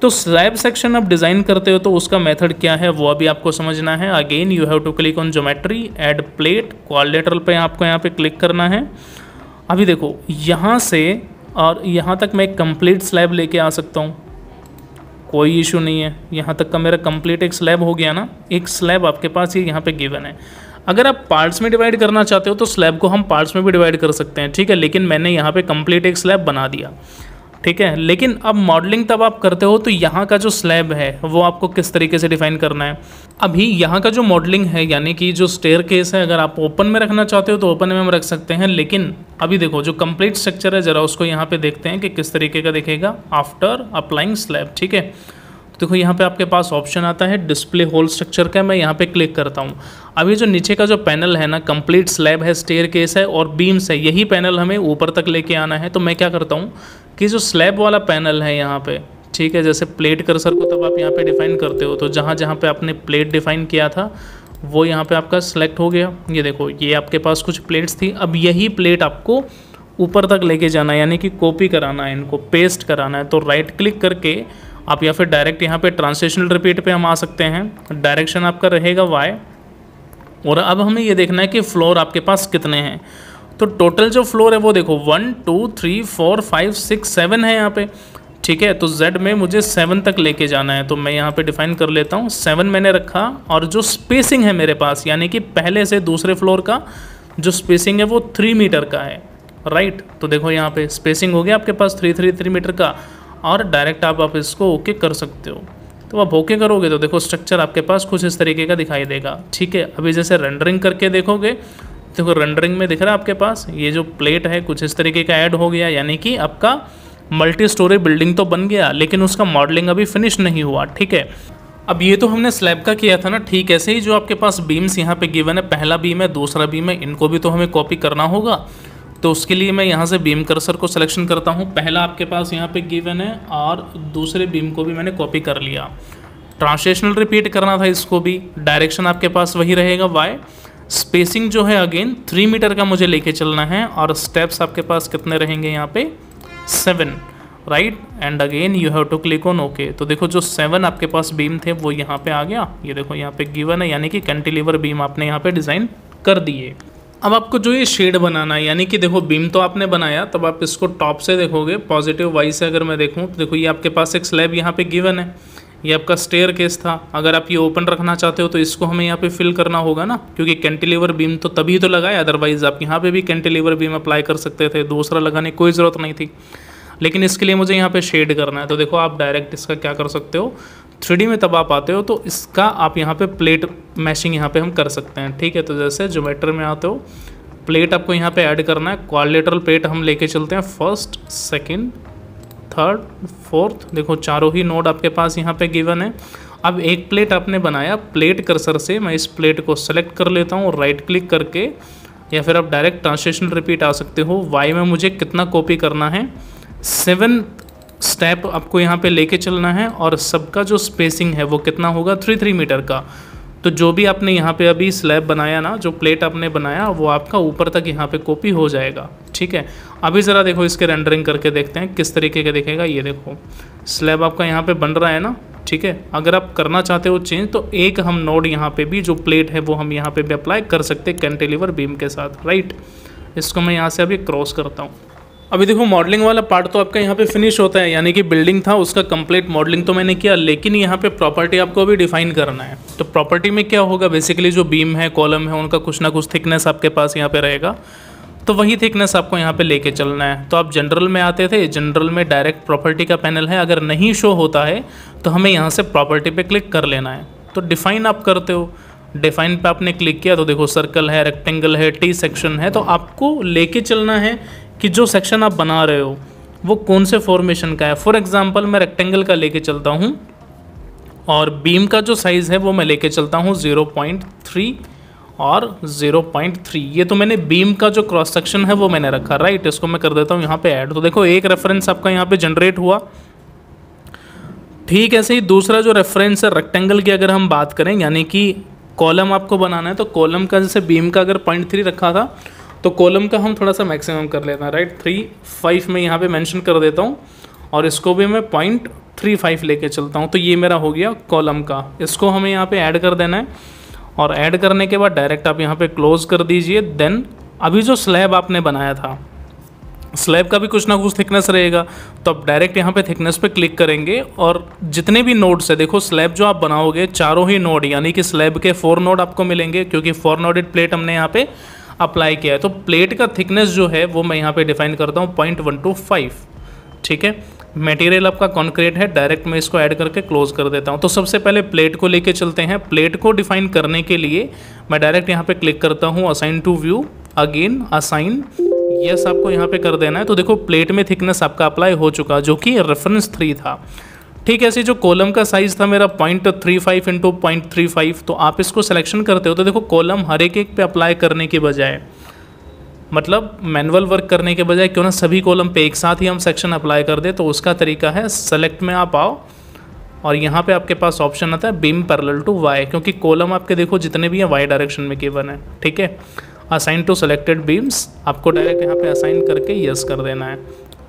तो स्लैब सेक्शन आप डिज़ाइन करते हो तो उसका मेथड क्या है वो अभी आपको समझना है। Again you have to click on geometry, add plate, quadrilateral पे आपको यहाँ पे क्लिक करना है। अभी देखो यहाँ से और यहाँ तक मैं एक कंप्लीट स्लैब लेके आ सकता हूँ, कोई इशू नहीं है। यहाँ तक का मेरा कंप्लीट एक स्लैब हो गया ना, एक स्लैब आपके पास ये यहाँ पे गिवन है। अगर आप पार्ट्स में डिवाइड करना चाहते हो तो स्लैब को हम पार्ट्स में भी डिवाइड कर सकते हैं, ठीक है। लेकिन मैंने यहाँ पे कंप्लीट एक स्लैब बना दिया, ठीक है। लेकिन अब मॉडलिंग तब आप करते हो तो यहाँ का जो स्लैब है वो आपको किस तरीके से डिफाइन करना है। अभी यहाँ का जो मॉडलिंग है, यानी कि जो स्टेयरकेस है, अगर आप ओपन में रखना चाहते हो तो ओपन में हम रख सकते हैं। लेकिन अभी देखो जो कंप्लीट स्ट्रक्चर है, ज़रा उसको यहाँ पे देखते हैं कि किस तरीके का दिखेगा आफ्टर अप्लाइंग स्लैब, ठीक है। तो देखो यहाँ पे आपके पास ऑप्शन आता है डिस्प्ले होल स्ट्रक्चर का, मैं यहाँ पे क्लिक करता हूँ। अब ये जो नीचे का जो पैनल है ना, कंप्लीट स्लैब है, स्टेयरकेस है और बीम्स है, यही पैनल हमें ऊपर तक लेके आना है। तो मैं क्या करता हूँ कि जो स्लैब वाला पैनल है यहाँ पे, ठीक है, जैसे प्लेट कर्सर को तब आप यहाँ पे डिफाइन करते हो, तो जहाँ जहाँ पे आपने प्लेट डिफाइन किया था वो यहाँ पे आपका सिलेक्ट हो गया। ये देखो, ये आपके पास कुछ प्लेट्स थी, अब यही प्लेट आपको ऊपर तक लेके जाना है, यानी कि कॉपी कराना है, इनको पेस्ट कराना है। तो राइट क्लिक करके आप या फिर डायरेक्ट यहाँ पे ट्रांसलेशनल रिपीट पे हम आ सकते हैं। डायरेक्शन आपका रहेगा वाई, और अब हमें ये देखना है कि फ्लोर आपके पास कितने हैं। तो टोटल जो फ्लोर है वो देखो 1 2 3 4 5 6 7 है यहाँ पे, ठीक है। तो Z में मुझे 7 तक लेके जाना है, तो मैं यहाँ पे डिफाइन कर लेता हूँ 7 मैंने रखा। और जो स्पेसिंग है मेरे पास, यानी कि पहले से दूसरे फ्लोर का जो स्पेसिंग है वो 3 मीटर का है, राइट। तो देखो यहाँ पे स्पेसिंग हो गया आपके पास 3 मीटर का, और डायरेक्ट आप इसको ओके कर सकते हो। तो आप ओके करोगे तो देखो स्ट्रक्चर आपके पास कुछ इस तरीके का दिखाई देगा, ठीक है। अभी जैसे रेंडरिंग करके देखोगे, देखो रेंडरिंग में दिख रहा है आपके पास ये जो प्लेट है कुछ इस तरीके का ऐड हो गया, यानी कि आपका मल्टी स्टोरी बिल्डिंग तो बन गया, लेकिन उसका मॉडलिंग अभी फिनिश नहीं हुआ, ठीक है। अब ये तो हमने स्लैब का किया था ना, ठीक। ऐसे ही जो आपके पास बीम्स यहाँ पे गिवन है, पहला बीम है, दूसरा बीम है, इनको भी तो हमें कॉपी करना होगा। तो उसके लिए मैं यहाँ से बीम कर्सर को सिलेक्शन करता हूँ। पहला आपके पास यहाँ पे गिवन है और दूसरे बीम को भी मैंने कॉपी कर लिया। ट्रांसलेशनल रिपीट करना था इसको भी, डायरेक्शन आपके पास वही रहेगा वाई। स्पेसिंग जो है अगेन 3 मीटर का मुझे लेके चलना है, और स्टेप्स आपके पास कितने रहेंगे यहाँ पे 7, right. And again you have to click on okay. तो देखो जो 7 आपके पास बीम थे वो यहाँ पे आ गया, ये देखो यहाँ पे गिवन है, यानी कि कैंटिलीवर बीम आपने यहाँ पे डिज़ाइन कर दिए। अब आपको जो ये शेड बनाना है, यानी कि देखो बीम तो आपने बनाया, तब आप इसको टॉप से देखोगे, पॉजिटिव वाई से अगर मैं देखूँ तो देखो ये आपके पास एक स्लैब यहाँ पे गिवन है, ये आपका स्टेयर केस था। अगर आप ये ओपन रखना चाहते हो तो इसको हमें यहाँ पे फिल करना होगा ना, क्योंकि कैंटिलीवर बीम तो तभी तो लगाया, अदरवाइज आप यहाँ पे भी कैंटिलीवर बीम अप्लाई कर सकते थे, दूसरा लगाने की कोई ज़रूरत नहीं थी। लेकिन इसके लिए मुझे यहाँ पे शेड करना है, तो देखो आप डायरेक्ट इसका क्या कर सकते हो, 3D में तब आप आते हो तो इसका आप यहाँ पे प्लेट मैशिंग यहाँ पे हम कर सकते हैं, ठीक है। तो जैसे ज्योमेट्री में आते हो, प्लेट आपको यहाँ पे ऐड करना है। क्वाड्रिलेटरल प्लेट हम लेके चलते हैं, फर्स्ट, सेकंड, थर्ड, फोर्थ, देखो चारों ही नोड आपके पास यहाँ पे गिवन है। अब एक प्लेट आपने बनाया, प्लेट कर्सर से मैं इस प्लेट को सेलेक्ट कर लेता हूँ राइट क्लिक करके, या फिर आप डायरेक्ट ट्रांसलेशन रिपीट आ सकते हो। वाई में मुझे कितना कॉपी करना है, 7 स्टेप आपको यहाँ पे लेके चलना है, और सबका जो स्पेसिंग है वो कितना होगा 3 मीटर का। तो जो भी आपने यहाँ पे अभी स्लैब बनाया ना, जो प्लेट आपने बनाया वो आपका ऊपर तक यहाँ पे कॉपी हो जाएगा, ठीक है। अभी ज़रा देखो इसके रेंडरिंग करके देखते हैं किस तरीके का दिखेगा। ये देखो स्लैब आपका यहाँ पे बन रहा है ना, ठीक है। अगर आप करना चाहते हो चेंज तो एक हम नोड यहाँ पे भी जो प्लेट है वो हम यहाँ पे भी अप्लाई कर सकते हैं कैंटिलीवर बीम के साथ, राइट। इसको मैं यहाँ से अभी क्रॉस करता हूँ। अभी देखो मॉडलिंग वाला पार्ट तो आपका यहाँ पे फिनिश होता है, यानी कि बिल्डिंग था उसका कंप्लीट मॉडलिंग तो मैंने किया, लेकिन यहाँ पे प्रॉपर्टी आपको अभी डिफाइन करना है। तो प्रॉपर्टी में क्या होगा, बेसिकली जो बीम है, कॉलम है, उनका कुछ ना कुछ थिकनेस आपके पास यहाँ पे रहेगा, तो वही थिकनेस आपको यहाँ पे लेके चलना है। तो आप जनरल में आते थे, जनरल में डायरेक्ट प्रॉपर्टी का पैनल है, अगर नहीं शो होता है तो हमें यहाँ से प्रॉपर्टी पे क्लिक कर लेना है। तो डिफाइन आप करते हो, डिफाइन पे आपने क्लिक किया तो देखो सर्कल है, रेक्टेंगल है, टी सेक्शन है। तो आपको लेके चलना है कि जो सेक्शन आप बना रहे हो वो कौन से फॉर्मेशन का है। फॉर एग्जांपल मैं रेक्टेंगल का लेके चलता हूँ, और बीम का जो साइज़ है वो मैं लेके चलता हूँ 0.3 और 0.3। ये तो मैंने बीम का जो क्रॉस सेक्शन है वो मैंने रखा, राइट। इसको मैं कर देता हूँ यहाँ पे ऐड। तो देखो एक रेफरेंस आपका यहाँ पे जनरेट हुआ, ठीक। ऐसे ही दूसरा जो रेफरेंस है रेक्टेंगल की अगर हम बात करें, यानी कि कॉलम आपको बनाना है, तो कॉलम का जैसे बीम का अगर 0.3 रखा था तो कॉलम का हम थोड़ा सा मैक्सिमम कर लेते हैं, राइट। 3.5 में यहाँ पे मेंशन कर देता हूँ, और इसको भी मैं 0.35 लेके चलता हूँ। तो ये मेरा हो गया कॉलम का। इसको हमें यहाँ पे ऐड कर देना है, और ऐड करने के बाद डायरेक्ट आप यहाँ पे क्लोज कर दीजिए। देन अभी जो स्लैब आपने बनाया था, स्लैब का भी कुछ ना कुछ थिकनेस रहेगा, तो आप डायरेक्ट यहाँ पे थिकनेस पे क्लिक करेंगे, और जितने भी नोड्स है, देखो स्लैब जो आप बनाओगे चारों ही नोड, यानी कि स्लैब के 4 नोड आपको मिलेंगे, क्योंकि 4 नोडेड प्लेट हमने यहाँ पे अप्लाई किया है। तो प्लेट का थिकनेस जो है वो मैं यहाँ पे डिफाइन करता हूँ 0.125, ठीक है। मटेरियल आपका कॉन्क्रीट है, डायरेक्ट मैं इसको ऐड करके क्लोज कर देता हूँ। तो सबसे पहले प्लेट को लेके चलते हैं। प्लेट को डिफाइन करने के लिए मैं डायरेक्ट यहाँ पे क्लिक करता हूँ, assign to view, again assign, yes आपको यहाँ पे कर देना है। तो देखो प्लेट में थिकनेस आपका अप्लाई हो चुका, जो कि रेफरेंस 3 था, ठीक है। ऐसे जो कॉलम का साइज़ था मेरा 0.35 इंटू 0.35, तो आप इसको सिलेक्शन करते हो तो देखो कॉलम हर एक पे अप्लाई करने के बजाय, मतलब मैनुअल वर्क करने के बजाय क्यों ना सभी कॉलम पे एक साथ ही हम सेक्शन अप्लाई कर दे। तो उसका तरीका है सेलेक्ट में आप आओ, और यहाँ पे आपके पास ऑप्शन आता है बीम पैरेलल टू वाई, क्योंकि कॉलम आपके देखो जितने भी हैं वाई डायरेक्शन में गिवन है, ठीक है। असाइन टू सेलेक्टेड बीम्स, आपको डायरेक्ट यहाँ पे असाइन करके यस कर देना है।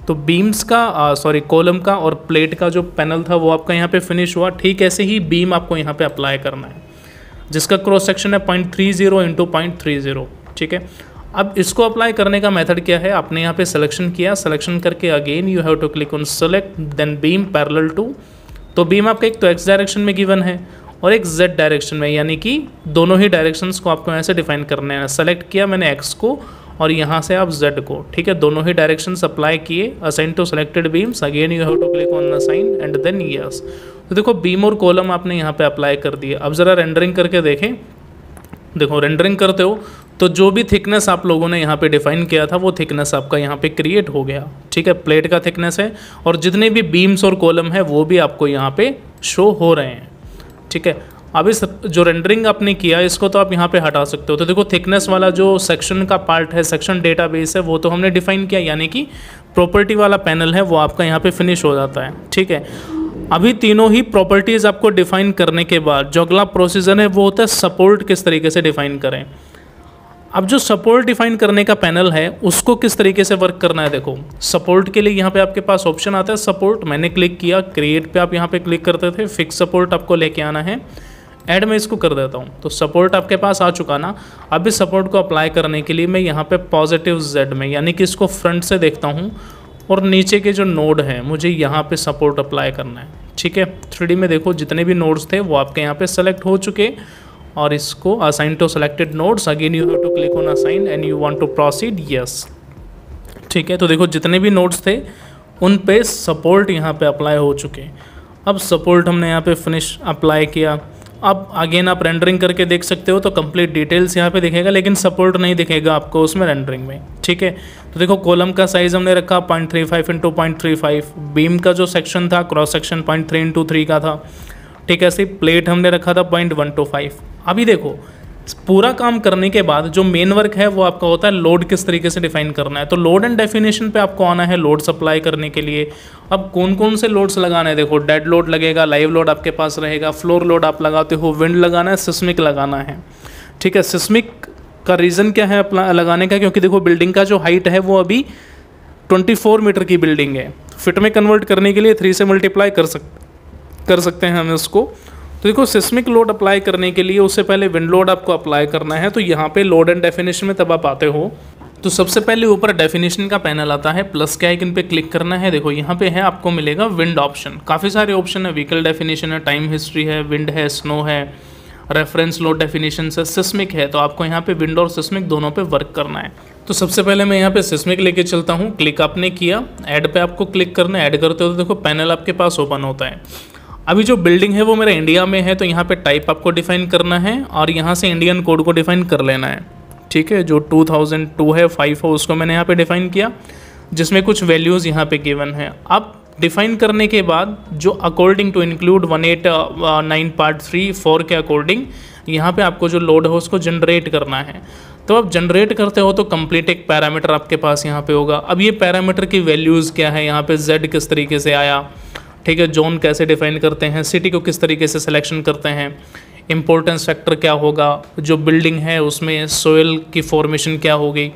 तो बीम्स का कॉलम का और प्लेट का जो पैनल था वो आपका यहाँ पे फिनिश हुआ। ठीक ऐसे ही बीम आपको यहाँ पे अप्लाई करना है, जिसका क्रॉस सेक्शन है 0.30 इंटू 0.30, ठीक है। अब इसको अप्लाई करने का मेथड क्या है, आपने यहाँ पे सिलेक्शन किया, सिलेक्शन करके again you have to click on select then beam parallel to. तो बीम आपका एक तो एक्स डायरेक्शन में गिवन है और एक जेड डायरेक्शन में, यानी कि दोनों ही डायरेक्शंस को आपको ऐसे डिफाइन करने हैं। सेलेक्ट किया मैंने एक्स को और यहाँ से आप जेड को, ठीक है। दोनों ही डायरेक्शंस अप्लाई किए, assign to selected beams, again you have to click on assign and then yes. तो देखो बीम और कॉलम आपने यहाँ पे अप्लाई कर दिए। अब ज़रा रेंडरिंग करके देखें, देखो रेंडरिंग करते हो तो जो भी थिकनेस आप लोगों ने यहाँ पे डिफाइन किया था वो थिकनेस आपका यहाँ पे क्रिएट हो गया, ठीक है। प्लेट का थिकनेस है और जितने भी बीम्स और कॉलम है वो भी आपको यहाँ पे शो हो रहे हैं, ठीक है। अब इस जो रेंडरिंग आपने किया इसको तो आप यहाँ पे हटा सकते हो। तो देखो थिकनेस वाला जो सेक्शन का पार्ट है, सेक्शन डेटाबेस है, वो तो हमने डिफाइन किया, यानी कि प्रॉपर्टी वाला पैनल है वो आपका यहाँ पे फिनिश हो जाता है, ठीक है। अभी तीनों ही प्रॉपर्टीज़ आपको डिफाइन करने के बाद जो अगला प्रोसीजर है वो होता है सपोर्ट किस तरीके से डिफाइन करें। अब जो सपोर्ट डिफाइन करने का पैनल है उसको किस तरीके से वर्क करना है, देखो सपोर्ट के लिए यहाँ पे आपके पास ऑप्शन आता है सपोर्ट, मैंने क्लिक किया, क्रिएट पे आप यहाँ पे क्लिक करते थे, फिक्स सपोर्ट आपको लेके आना है, ऐड में इसको कर देता हूँ। तो सपोर्ट आपके पास आ चुका ना। अब इस सपोर्ट को अप्लाई करने के लिए मैं यहाँ पे पॉजिटिव जेड में, यानी कि इसको फ्रंट से देखता हूँ और नीचे के जो नोड है मुझे यहाँ पे सपोर्ट अप्लाई करना है, ठीक है। 3D में देखो जितने भी नोड्स थे वो आपके यहाँ पे सेलेक्ट हो चुके और इसको assign to selected nodes, again you have to click on assign and you want to proceed yes, ठीक है। तो देखो जितने भी नोड्स थे उन पे सपोर्ट यहाँ पे अप्लाई हो चुके। अब सपोर्ट हमने यहाँ पे फिनिश अप्लाई किया। अब अगेन आप रेंडरिंग करके देख सकते हो तो कंप्लीट डिटेल्स यहाँ पे दिखेगा, लेकिन सपोर्ट नहीं दिखेगा आपको उसमें रेंडरिंग में, ठीक है। तो देखो कॉलम का साइज़ हमने रखा 0.35 इंटू 0.35, बीम का जो सेक्शन था क्रॉस सेक्शन 0.3 इंटू 3 का था, ठीक है। ऐसे प्लेट हमने रखा था 0.125। अभी देखो पूरा काम करने के बाद जो मेन वर्क है वो आपका होता है लोड किस तरीके से डिफाइन करना है। तो लोड एंड डेफिनेशन पे आपको आना है लोड सप्लाई करने के लिए। अब कौन कौन से लोड्स लगाना है, देखो डेड लोड लगेगा, लाइव लोड आपके पास रहेगा, फ्लोर लोड आप लगाते हो, विंड लगाना है, सिस्मिक लगाना है, ठीक है। सिस्मिक का रीज़न क्या है लगाने का, क्योंकि देखो बिल्डिंग का जो हाइट है वो अभी 24 मीटर की बिल्डिंग है, फिट में कन्वर्ट करने के लिए 3 से मल्टीप्लाई कर सकते हैं हम उसको। तो देखो सिस्मिक लोड अप्लाई करने के लिए उससे पहले विंड लोड आपको अप्लाई करना है। तो यहाँ पे लोड एंड डेफिनेशन में तब आप आते हो तो सबसे पहले ऊपर डेफिनेशन का पैनल आता है, प्लस के आइकन पे क्लिक करना है। देखो यहाँ पे है आपको मिलेगा विंड ऑप्शन, काफ़ी सारे ऑप्शन है, व्हीकल डेफिनेशन है, टाइम हिस्ट्री है, विंड है, स्नो है, रेफरेंस लोड डेफिनेशन है, सिस्मिक है। तो आपको यहाँ पे विंड और सिस्मिक दोनों पे वर्क करना है। तो सबसे पहले मैं यहाँ पे सिस्मिक लेके चलता हूँ, क्लिक आपने किया, ऐड पे आपको क्लिक करना है, ऐड करते हो तो देखो पैनल आपके पास ओपन होता है। अभी जो बिल्डिंग है वो मेरा इंडिया में है तो यहाँ पे टाइप आपको डिफाइन करना है और यहाँ से इंडियन कोड को डिफाइन कर लेना है, ठीक है। जो 2002 है 5 हो उसको मैंने यहाँ पे डिफाइन किया, जिसमें कुछ वैल्यूज़ यहाँ पे गिवन है। अब डिफाइन करने के बाद जो अकॉर्डिंग टू इंक्लूड 189 पार्ट 3 4 के अकॉर्डिंग यहाँ पे आपको जो लोड है उसको जनरेट करना है। तो आप जनरेट करते हो तो कंप्लीट एक पैरामीटर आपके पास यहाँ पे होगा। अब ये पैरामीटर की वैल्यूज़ क्या है, यहाँ पे जेड किस तरीके से आया, ठीक है, जोन कैसे डिफाइन करते हैं, सिटी को किस तरीके से सिलेक्शन करते हैं, इम्पोर्टेंस फैक्टर क्या होगा, जो बिल्डिंग है उसमें सोयल की फॉर्मेशन क्या होगी,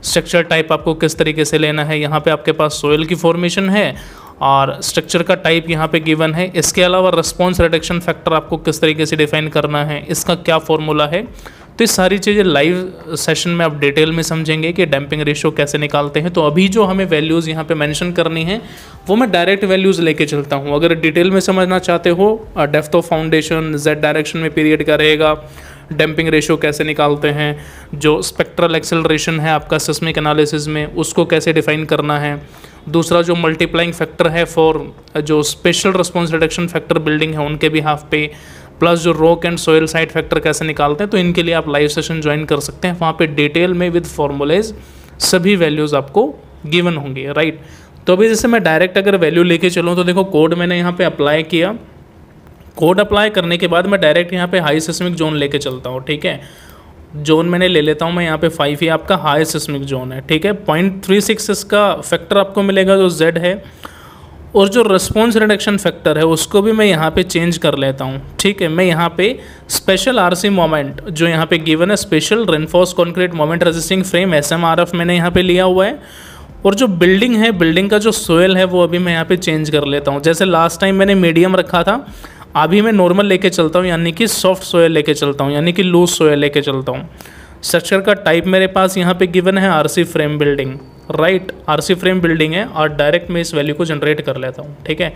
स्ट्रक्चर टाइप आपको किस तरीके से लेना है। यहाँ पे आपके पास सोयल की फॉर्मेशन है और स्ट्रक्चर का टाइप यहाँ पे गिवन है। इसके अलावा रिस्पॉन्स रिडक्शन फैक्टर आपको किस तरीके से डिफाइन करना है, इसका क्या फॉर्मूला है। तो ये सारी चीज़ें लाइव सेशन में आप डिटेल में समझेंगे कि डैम्पिंग रेशियो कैसे निकालते हैं। तो अभी जो हमें वैल्यूज़ यहाँ पे मेंशन करनी है वो मैं डायरेक्ट वैल्यूज़ लेके चलता हूँ। अगर डिटेल में समझना चाहते हो depth of foundation, Z direction में पीरियड का रहेगा, डैम्पिंग रेशियो कैसे निकालते हैं, जो स्पेक्ट्रल एक्सेलरेशन है आपका सिस्मिक एनालिसिस में उसको कैसे डिफाइन करना है, दूसरा जो मल्टीप्लाइंग फैक्टर है फॉर जो special response reduction factor building है उनके बिहाफ पे, प्लस जो rock and soil side factor कैसे निकालते हैं। तो इनके लिए आप लाइव सेशन ज्वाइन कर सकते हैं, वहाँ पे डिटेल में विद फॉर्मूलेज सभी वैल्यूज़ आपको गिवन होंगी, राइट। तो अभी जैसे मैं डायरेक्ट अगर वैल्यू लेके चलूँ तो देखो कोड मैंने यहाँ पे अप्लाई किया, कोड अप्लाई करने के बाद मैं डायरेक्ट यहाँ पे हाई सिस्मिक जोन लेके चलता हूँ, ठीक है। जोन मैंने ले लेता हूँ मैं यहाँ पे 5 ही आपका हाई सिस्मिक जोन है, ठीक है। 0.36 इसका फैक्टर आपको मिलेगा जो जेड है और जो रिस्पॉन्स रिडक्शन फैक्टर है उसको भी मैं यहाँ पे चेंज कर लेता हूँ। ठीक है, मैं यहाँ पे स्पेशल आरसी मोमेंट जो यहाँ पे गिवन है, special reinforce concrete moment resisting frame SMRF मैंने यहाँ पे लिया हुआ है। और जो बिल्डिंग है, बिल्डिंग का जो सोयल है वो अभी मैं यहाँ पे चेंज कर लेता हूँ। जैसे लास्ट टाइम मैंने मीडियम रखा था, अभी मैं नॉर्मल लेके चलता हूँ, यानी कि सॉफ्ट सोयल लेके चलता हूँ, यानी कि लूज सोयल लेके चलता हूँ। स्ट्रक्चर का टाइप मेरे पास यहाँ पे गिवन है RC frame building, right, RC frame building है, और डायरेक्ट मैं इस वैल्यू को जनरेट कर लेता हूँ। ठीक है,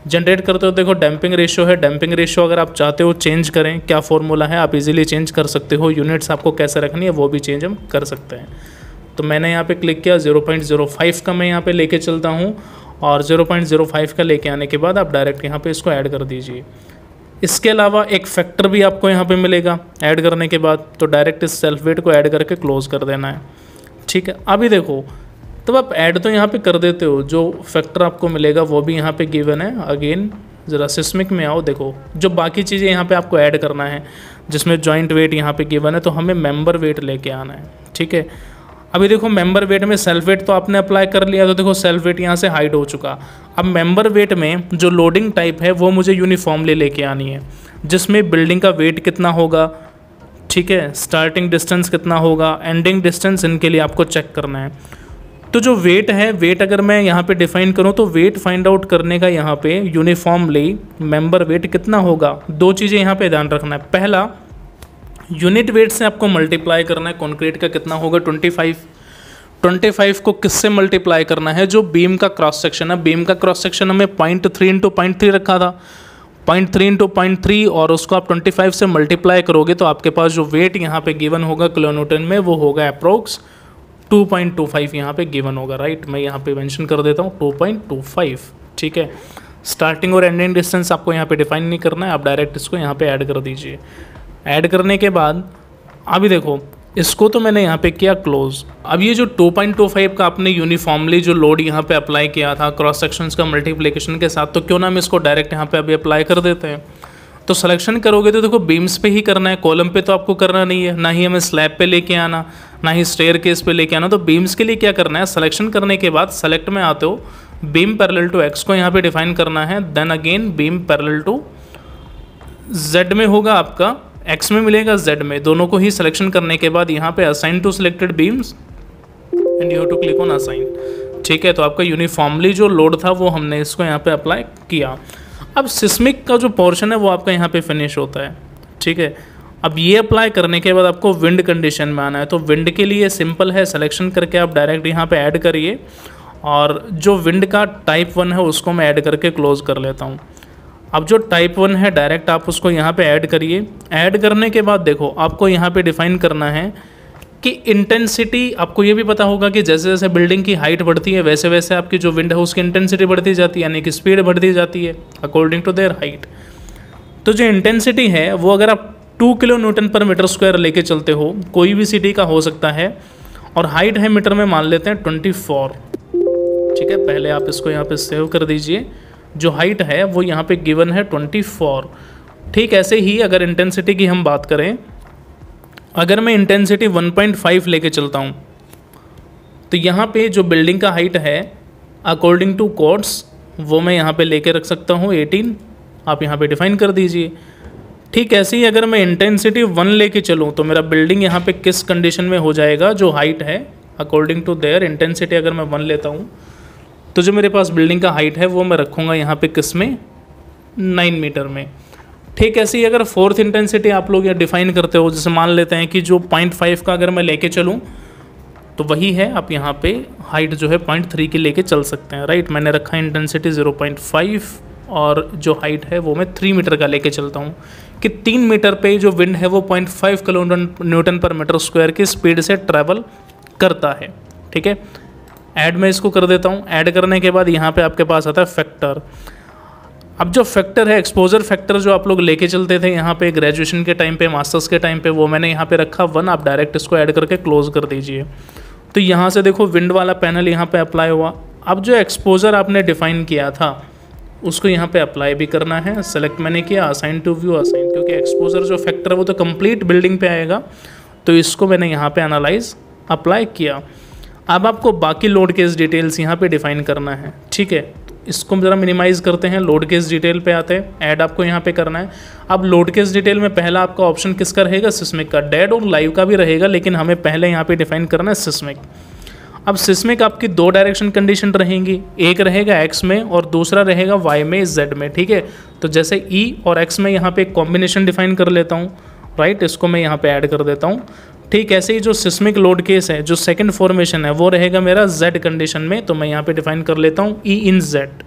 जनरेट करते हो देखो डैम्पिंग रेशियो है, डैम्पिंग रेशियो अगर आप चाहते हो चेंज करें, क्या फॉर्मूला है, आप इजीली चेंज कर सकते हो। यूनिट्स आपको कैसे रखनी है वो भी चेंज हम कर सकते हैं। तो मैंने यहाँ पे क्लिक किया, 0.05 का मैं यहाँ पे लेके चलता हूँ, और 0.05 का लेके आने के बाद आप डायरेक्ट यहाँ पे इसको ऐड कर दीजिए। इसके अलावा एक फैक्टर भी आपको यहाँ पे मिलेगा ऐड करने के बाद, तो डायरेक्ट इस सेल्फ वेट को ऐड करके क्लोज कर देना है। ठीक है, अभी देखो तब आप ऐड तो यहाँ पे कर देते हो, जो फैक्टर आपको मिलेगा वो भी यहाँ पे गिवन है। अगेन ज़रा सिस्मिक में आओ, देखो जो बाकी चीज़ें यहाँ पे आपको ऐड करना है, जिसमें जॉइंट वेट यहाँ पे गिवन है, तो हमें मेंबर वेट लेके आना है। ठीक है, अभी देखो मेंबर वेट में सेल्फ वेट तो आपने अप्लाई कर लिया, तो देखो सेल्फ वेट यहाँ से हाइड हो चुका। अब मेंबर वेट में जो लोडिंग टाइप है वो मुझे यूनिफॉर्मली लेके आनी है, जिसमें बिल्डिंग का वेट कितना होगा, ठीक है, स्टार्टिंग डिस्टेंस कितना होगा, एंडिंग डिस्टेंस, इनके लिए आपको चेक करना है। तो जो वेट है, वेट अगर मैं यहाँ पे डिफाइन करूँ तो वेट फाइंड आउट करने का यहाँ पे यूनिफॉर्मली मेंबर वेट कितना होगा, दो चीज़ें यहाँ पे ध्यान रखना है। पहला, यूनिट वेट से आपको मल्टीप्लाई करना है, कंक्रीट का कितना होगा 25 को किससे मल्टीप्लाई करना है, जो बीम का क्रॉस सेक्शन है, बीम का क्रॉस सेक्शन हमें 0.3 इंटू 0.3 रखा था, 0.3 इंटू 0.3, और उसको आप 25 से मल्टीप्लाई करोगे तो आपके पास जो वेट यहाँ पे गिवन होगा किलोन्यूटन में वो होगा अप्रोक्स 2.25 यहाँ पे गिवन होगा, राइट। मैं यहाँ पे मेंशन कर देता हूँ 2.25। ठीक है, स्टार्टिंग और एंडिंग डिस्टेंस आपको यहाँ पे डिफाइन नहीं करना है, आप डायरेक्ट इसको यहाँ पे ऐड कर दीजिए। ऐड करने के बाद अभी देखो इसको तो मैंने यहाँ पे किया क्लोज। अब ये जो 2.25 का आपने यूनिफॉर्मली जो लोड यहाँ पे अप्लाई किया था क्रॉस सेक्शंस का मल्टीप्लिकेशन के साथ, तो क्यों ना हम इसको डायरेक्ट यहाँ पे अभी अप्लाई कर देते हैं। तो सिलेक्शन करोगे तो देखो बीम्स पे ही करना है, कॉलम पे तो आपको करना नहीं है, ना ही हमें स्लैब पे लेके आना, ना ही स्टेयर केस पे लेके आना। तो बीम्स के लिए क्या करना है, सिलेक्शन करने के बाद सेलेक्ट में आते हो, बीम पैरेलल टू एक्स को यहाँ पे डिफाइन करना है, then again beam parallel to Z में होगा आपका, एक्स में मिलेगा जेड में, दोनों को ही सिलेक्शन करने के बाद यहाँ पे assign to selected beams and you have to click on assign. ठीक है, तो आपका यूनिफॉर्मली जो लोड था वो हमने इसको यहाँ पे अप्लाई किया। अब सिस्मिक का जो पोर्शन है वो आपका यहाँ पे फिनिश होता है। ठीक है, अब ये अप्लाई करने के बाद आपको विंड कंडीशन में आना है। तो विंड के लिए सिंपल है, सिलेक्शन करके आप डायरेक्ट यहाँ पे ऐड करिए, और जो विंड का टाइप 1 है उसको मैं ऐड करके क्लोज कर लेता हूँ। अब जो टाइप 1 है डायरेक्ट आप उसको यहाँ पे ऐड करिए। ऐड करने के बाद देखो आपको यहाँ पे डिफाइन करना है कि इंटेंसिटी, आपको ये भी पता होगा कि जैसे जैसे बिल्डिंग की हाइट बढ़ती है वैसे वैसे आपकी जो विंड है उसकी इंटेंसिटी बढ़ती जाती है, यानी कि स्पीड बढ़ती जाती है अकॉर्डिंग टू देयर हाइट। तो जो इंटेंसिटी है वो अगर आप 2 किलो न्यूटन पर मीटर स्क्वायर लेके चलते हो, कोई भी सिटी का हो सकता है, और हाइट है मीटर में मान लेते हैं 24। ठीक है, पहले आप इसको यहाँ पे सेव कर दीजिए, जो हाइट है वो यहाँ पे गिवन है 24। ठीक, ऐसे ही अगर इंटेंसिटी की हम बात करें, अगर मैं इंटेंसिटी 1.5 लेके चलता हूँ तो यहाँ पे जो बिल्डिंग का हाइट है अकॉर्डिंग टू कोड्स वो मैं यहाँ पे लेके रख सकता हूँ 18, आप यहाँ पे डिफाइन कर दीजिए। ठीक, ऐसे ही अगर मैं इंटेंसिटी 1 लेके चलूँ तो मेरा बिल्डिंग यहाँ पे किस कंडीशन में हो जाएगा, जो हाइट है अकॉर्डिंग टू देयर इंटेंसिटी अगर मैं 1 लेता हूँ तो जो मेरे पास बिल्डिंग का हाइट है वो मैं रखूँगा यहाँ पे किस में, 9 मीटर में। ठीक, ऐसे ही अगर 4th इंटेंसिटी आप लोग यहाँ डिफाइन करते हो, जैसे मान लेते हैं कि जो 0.5 का अगर मैं लेके चलूँ तो वही है, आप यहाँ पे हाइट जो है 0.3 की लेके चल सकते हैं, राइट। मैंने रखा है इंटेंसिटी 0.5 और जो हाइट है वो मैं 3 मीटर का लेके चलता हूँ कि 3 मीटर पे जो विंड है वो 0.5 किलो न्यूटन पर मीटर स्क्वायर की स्पीड से ट्रैवल करता है। ठीक है, ऐड में इसको कर देता हूँ। ऐड करने के बाद यहाँ पे आपके पास आता है फैक्टर। अब जो फैक्टर है, एक्सपोजर फैक्टर जो आप लोग लेके चलते थे यहाँ पे ग्रेजुएशन के टाइम पे, मास्टर्स के टाइम पे, वो मैंने यहाँ पे रखा 1, आप डायरेक्ट इसको ऐड करके क्लोज कर दीजिए। तो यहाँ से देखो विंड वाला पैनल यहाँ पे अप्लाई हुआ। अब जो एक्सपोजर आपने डिफाइन किया था उसको यहाँ पे अप्लाई भी करना है। सेलेक्ट मैंने किया, असाइन टू व्यू, असाइन, क्योंकि एक्सपोजर जो फैक्टर है वो तो कंप्लीट बिल्डिंग पे आएगा, तो इसको मैंने यहाँ पे एनालाइज अप्लाई किया। अब आपको बाकी लोड केस डिटेल्स यहाँ पे डिफाइन करना है। ठीक है, इसको ज़रा मिनिमाइज़ करते हैं, लोड केस डिटेल पे आते हैं, ऐड आपको यहाँ पे करना है। अब लोड केस डिटेल में पहला आपका ऑप्शन किसका रहेगा, सिस्मिक का। डेड और लाइव का भी रहेगा, लेकिन हमें पहले यहाँ पे डिफाइन करना है सिस्मिक। अब सिस्मिक आपकी 2 डायरेक्शन कंडीशन रहेंगी, एक रहेगा एक्स में और दूसरा रहेगा वाई में, जेड में, ठीक है। तो जैसे ई और एक्स में यहाँ पे एक कॉम्बिनेशन डिफाइन कर लेता हूँ, राइट, इसको मैं यहाँ पे ऐड कर देता हूँ। ठीक ऐसे ही जो सिस्मिक लोड केस है, जो सेकंड फॉर्मेशन है, वो रहेगा मेरा जेड कंडीशन में, तो मैं यहाँ पे डिफाइन कर लेता हूँ ई इन जेड,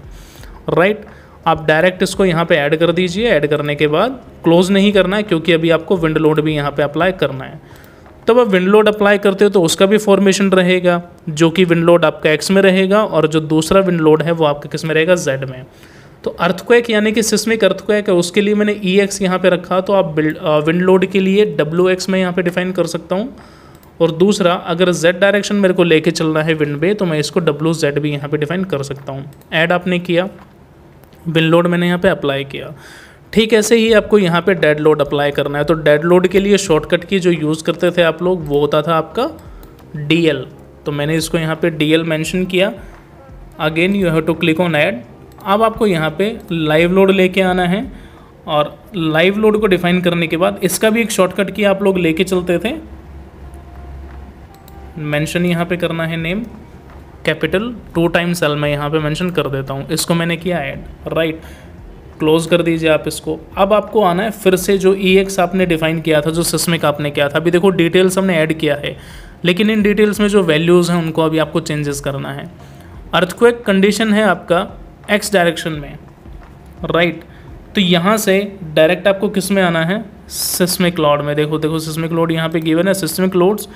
राइट। आप डायरेक्ट इसको यहाँ पे ऐड कर दीजिए। ऐड करने के बाद क्लोज नहीं करना है, क्योंकि अभी आपको विंड लोड भी यहाँ पे अप्लाई करना है। तब आप विंड लोड अप्लाई करते हो तो उसका भी फॉर्मेशन रहेगा, जो कि विंड लोड आपका एक्स में रहेगा और जो दूसरा विंड लोड है वो आपका किस में रहेगा, जेड में। तो अर्थक्वेक यानी कि सिस्मिक अर्थक्वेक है, उसके लिए मैंने ई एक्स यहाँ पे रखा, तो आप विंड लोड के लिए डब्ल्यू एक्स में यहाँ पे डिफाइन कर सकता हूँ। और दूसरा, अगर जेड डायरेक्शन मेरे को लेके चलना है विंड पे, तो मैं इसको डब्ल्यू जेड भी यहाँ पे डिफाइन कर सकता हूँ। ऐड आपने किया, विंड लोड मैंने यहाँ पे अप्लाई किया। ठीक ऐसे ही आपको यहाँ पे डेड लोड अप्लाई करना है। तो डेड लोड के लिए शॉर्टकट की जो यूज़ करते थे आप लोग, वो होता था आपका DL। तो मैंने इसको यहाँ पे DL मेंशन किया। Again you have to click on add. अब आपको यहाँ पे लाइव लोड लेके आना है, और लाइव लोड को डिफाइन करने के बाद इसका भी एक शॉर्टकट की आप लोग लेके चलते थे। मेंशन यहाँ पे करना है नेम, कैपिटल 2 टाइम्स L मैं यहाँ पे मेंशन कर देता हूँ। इसको मैंने किया ऐड, राइट। क्लोज कर दीजिए आप इसको। अब आपको आना है फिर से जो EX आपने डिफाइन किया था, जो सिस्मिक आपने किया था। अभी देखो डिटेल्स हमने ऐड किया है, लेकिन इन डिटेल्स में जो वैल्यूज़ हैं उनको अभी आपको चेंजेस करना है। अर्थक्वेक कंडीशन है आपका एक्स डायरेक्शन में, राइट। तो यहाँ से डायरेक्ट आपको किस में आना है, सिस्मिक लोड में। देखो सिस्मिक लोड यहाँ पे गिवन है, सिस्मिक लोड्स।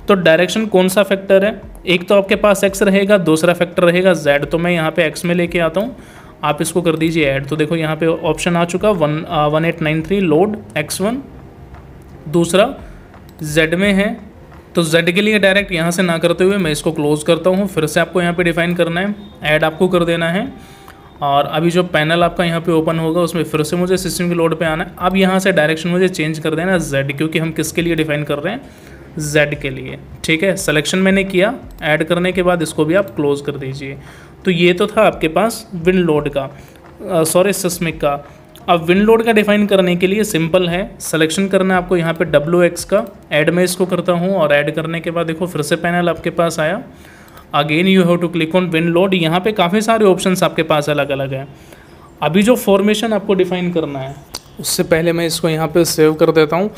तो डायरेक्शन कौन सा फैक्टर है, एक तो आपके पास एक्स रहेगा, दूसरा फैक्टर रहेगा जेड। तो मैं यहाँ पे एक्स में लेके आता हूँ, आप इसको कर दीजिए ऐड। तो देखो यहाँ पे ऑप्शन आ चुका 1893 लोड x1, दूसरा जेड में है। तो जेड के लिए डायरेक्ट यहाँ से ना करते हुए मैं इसको क्लोज करता हूँ। फिर से आपको यहाँ पे डिफाइन करना है, ऐड आपको कर देना है। और अभी जो पैनल आपका यहाँ पे ओपन होगा उसमें फिर से मुझे सिस्टम के लोड पे आना है। अब यहाँ से डायरेक्शन मुझे चेंज कर देना जेड, क्योंकि हम किसके लिए डिफाइन कर रहे हैं, जेड के लिए, ठीक है। सिलेक्शन मैंने किया, ऐड करने के बाद इसको भी आप क्लोज कर दीजिए। तो ये तो था आपके पास विंड लोड का, सिस्मिक का। अब विंड लोड का डिफाइन करने के लिए सिंपल है, सिलेक्शन करना है आपको यहाँ पे WX का। ऐड में इसको करता हूँ, और ऐड करने के बाद देखो फिर से पैनल आपके पास आया। Again you have to click on wind load. यहाँ पे काफ़ी सारे ऑप्शंस आपके पास अलग अलग हैं। अभी जो फॉर्मेशन आपको डिफाइन करना है, उससे पहले मैं इसको यहाँ पे सेव कर देता हूँ।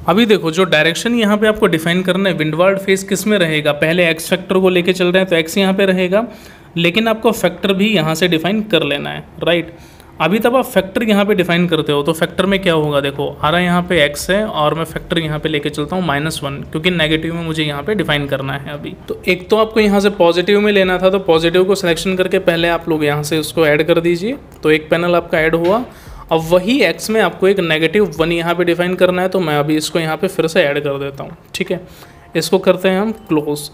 अभी देखो जो डायरेक्शन यहाँ पे आपको डिफाइन करना है, विंडवार्ड फेस किस में रहेगा, पहले एक्स फैक्टर को लेके चल रहे हैं तो एक्स यहाँ पे रहेगा, लेकिन आपको फैक्टर भी यहाँ से डिफाइन कर लेना है, राइट। अभी तब आप फैक्टर यहाँ पे डिफाइन करते हो तो फैक्टर में क्या होगा, देखो आ रहा है यहाँ पे x है, और मैं फैक्टर यहाँ पे लेके चलता हूँ -1, क्योंकि नेगेटिव में मुझे यहाँ पे डिफाइन करना है अभी। तो एक तो आपको यहाँ से पॉजिटिव में लेना था, तो पॉजिटिव को सिलेक्शन करके पहले आप लोग यहाँ से उसको ऐड कर दीजिए। तो एक पैनल आपका ऐड हुआ। अब वही x में आपको एक -1 यहाँ पे डिफाइन करना है, तो मैं अभी इसको यहाँ पे फिर से ऐड कर देता हूँ, ठीक है। इसको करते हैं हम क्लोज।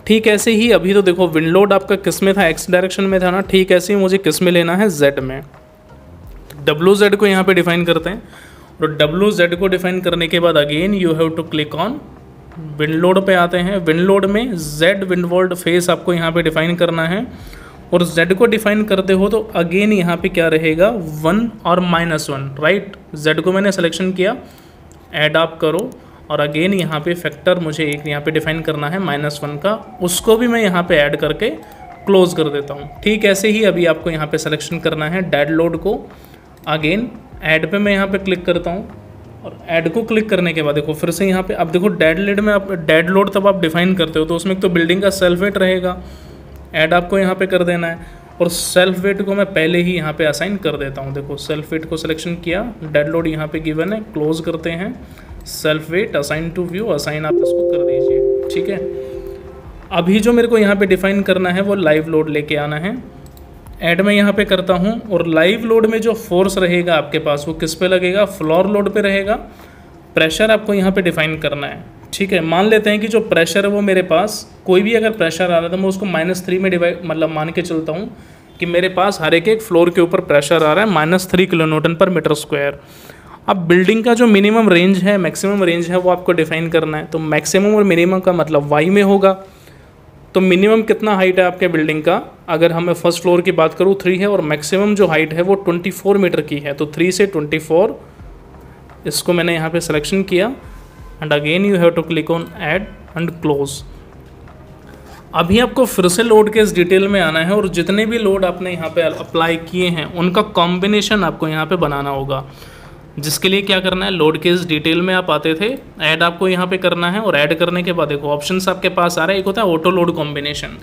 ठीक ऐसे ही अभी तो देखो विंड लोड आपका किस में था, x डायरेक्शन में था ना। ठीक ऐसे ही मुझे किस में लेना है, z में। WZ को यहाँ पे डिफाइन करते हैं, और WZ को डिफाइन करने के बाद again you have to click on wind load पे आते हैं। विंड लोड में Z विंडवर्ड फेस आपको यहाँ पे डिफाइन करना है, और Z को डिफाइन करते हो तो अगेन यहाँ पे क्या रहेगा, 1 और -1, राइट। Z को मैंने सिलेक्शन किया, ऐड आप करो, और अगेन यहाँ पे फैक्टर मुझे एक यहाँ पे डिफाइन करना है -1 का, उसको भी मैं यहाँ पे ऐड करके क्लोज कर देता हूँ। ठीक ऐसे ही अभी आपको यहाँ पे सिलेक्शन करना है डेड लोड को। अगेन ऐड पे मैं यहाँ पे क्लिक करता हूँ, और ऐड को क्लिक करने के बाद देखो फिर से यहाँ पे अब देखो डेड लोड में आप डेड लोड तब आप डिफाइन करते हो तो उसमें एक तो बिल्डिंग का सेल्फ वेट रहेगा, ऐड आपको यहाँ पे कर देना है, और सेल्फ वेट को मैं पहले ही यहाँ पे असाइन कर देता हूँ। देखो सेल्फ वेट को सिलेक्शन किया, डेड लोड यहाँ पे गिवन है, क्लोज करते हैं। Self weight assign to view, assign आप इसको कर दीजिए, ठीक है। अभी जो मेरे को यहाँ पे डिफाइन करना है वो लाइव लोड लेके आना है। ऐड में यहाँ पे करता हूँ, और लाइव लोड में जो फोर्स रहेगा आपके पास वो किस पे लगेगा, फ्लोर लोड पे रहेगा। प्रेशर आपको यहाँ पे डिफाइन करना है, ठीक है। मान लेते हैं कि जो प्रेशर है वो मेरे पास कोई भी अगर प्रेशर आ रहा था मैं उसको -3 में डिवाइड मतलब मान के चलता हूँ कि मेरे पास हर एक फ्लोर के ऊपर प्रेशर आ रहा है -3 kN/m²। अब बिल्डिंग का जो मिनिमम रेंज है, मैक्सिमम रेंज है, वो आपको डिफाइन करना है। तो मैक्सिमम और मिनिमम का मतलब वाई में होगा, तो मिनिमम कितना हाइट है आपके बिल्डिंग का, अगर हमें फर्स्ट फ्लोर की बात करूँ 3 है और मैक्सिमम जो हाइट है वो 24 मीटर की है। तो 3 से 24 इसको मैंने यहाँ पे सिलेक्शन किया and again you have to click on add and close. अभी आपको फिर से लोड केस डिटेल में आना है और जितने भी लोड आपने यहाँ पे अप्लाई किए हैं उनका कॉम्बिनेशन आपको यहाँ पे बनाना होगा, जिसके लिए क्या करना है, लोड केस डिटेल में आप आते थे, ऐड आपको यहाँ पे करना है और ऐड करने के बाद देखो ऑप्शंस आपके पास आ रहा है, एक होता है ऑटो लोड कॉम्बिनेशन।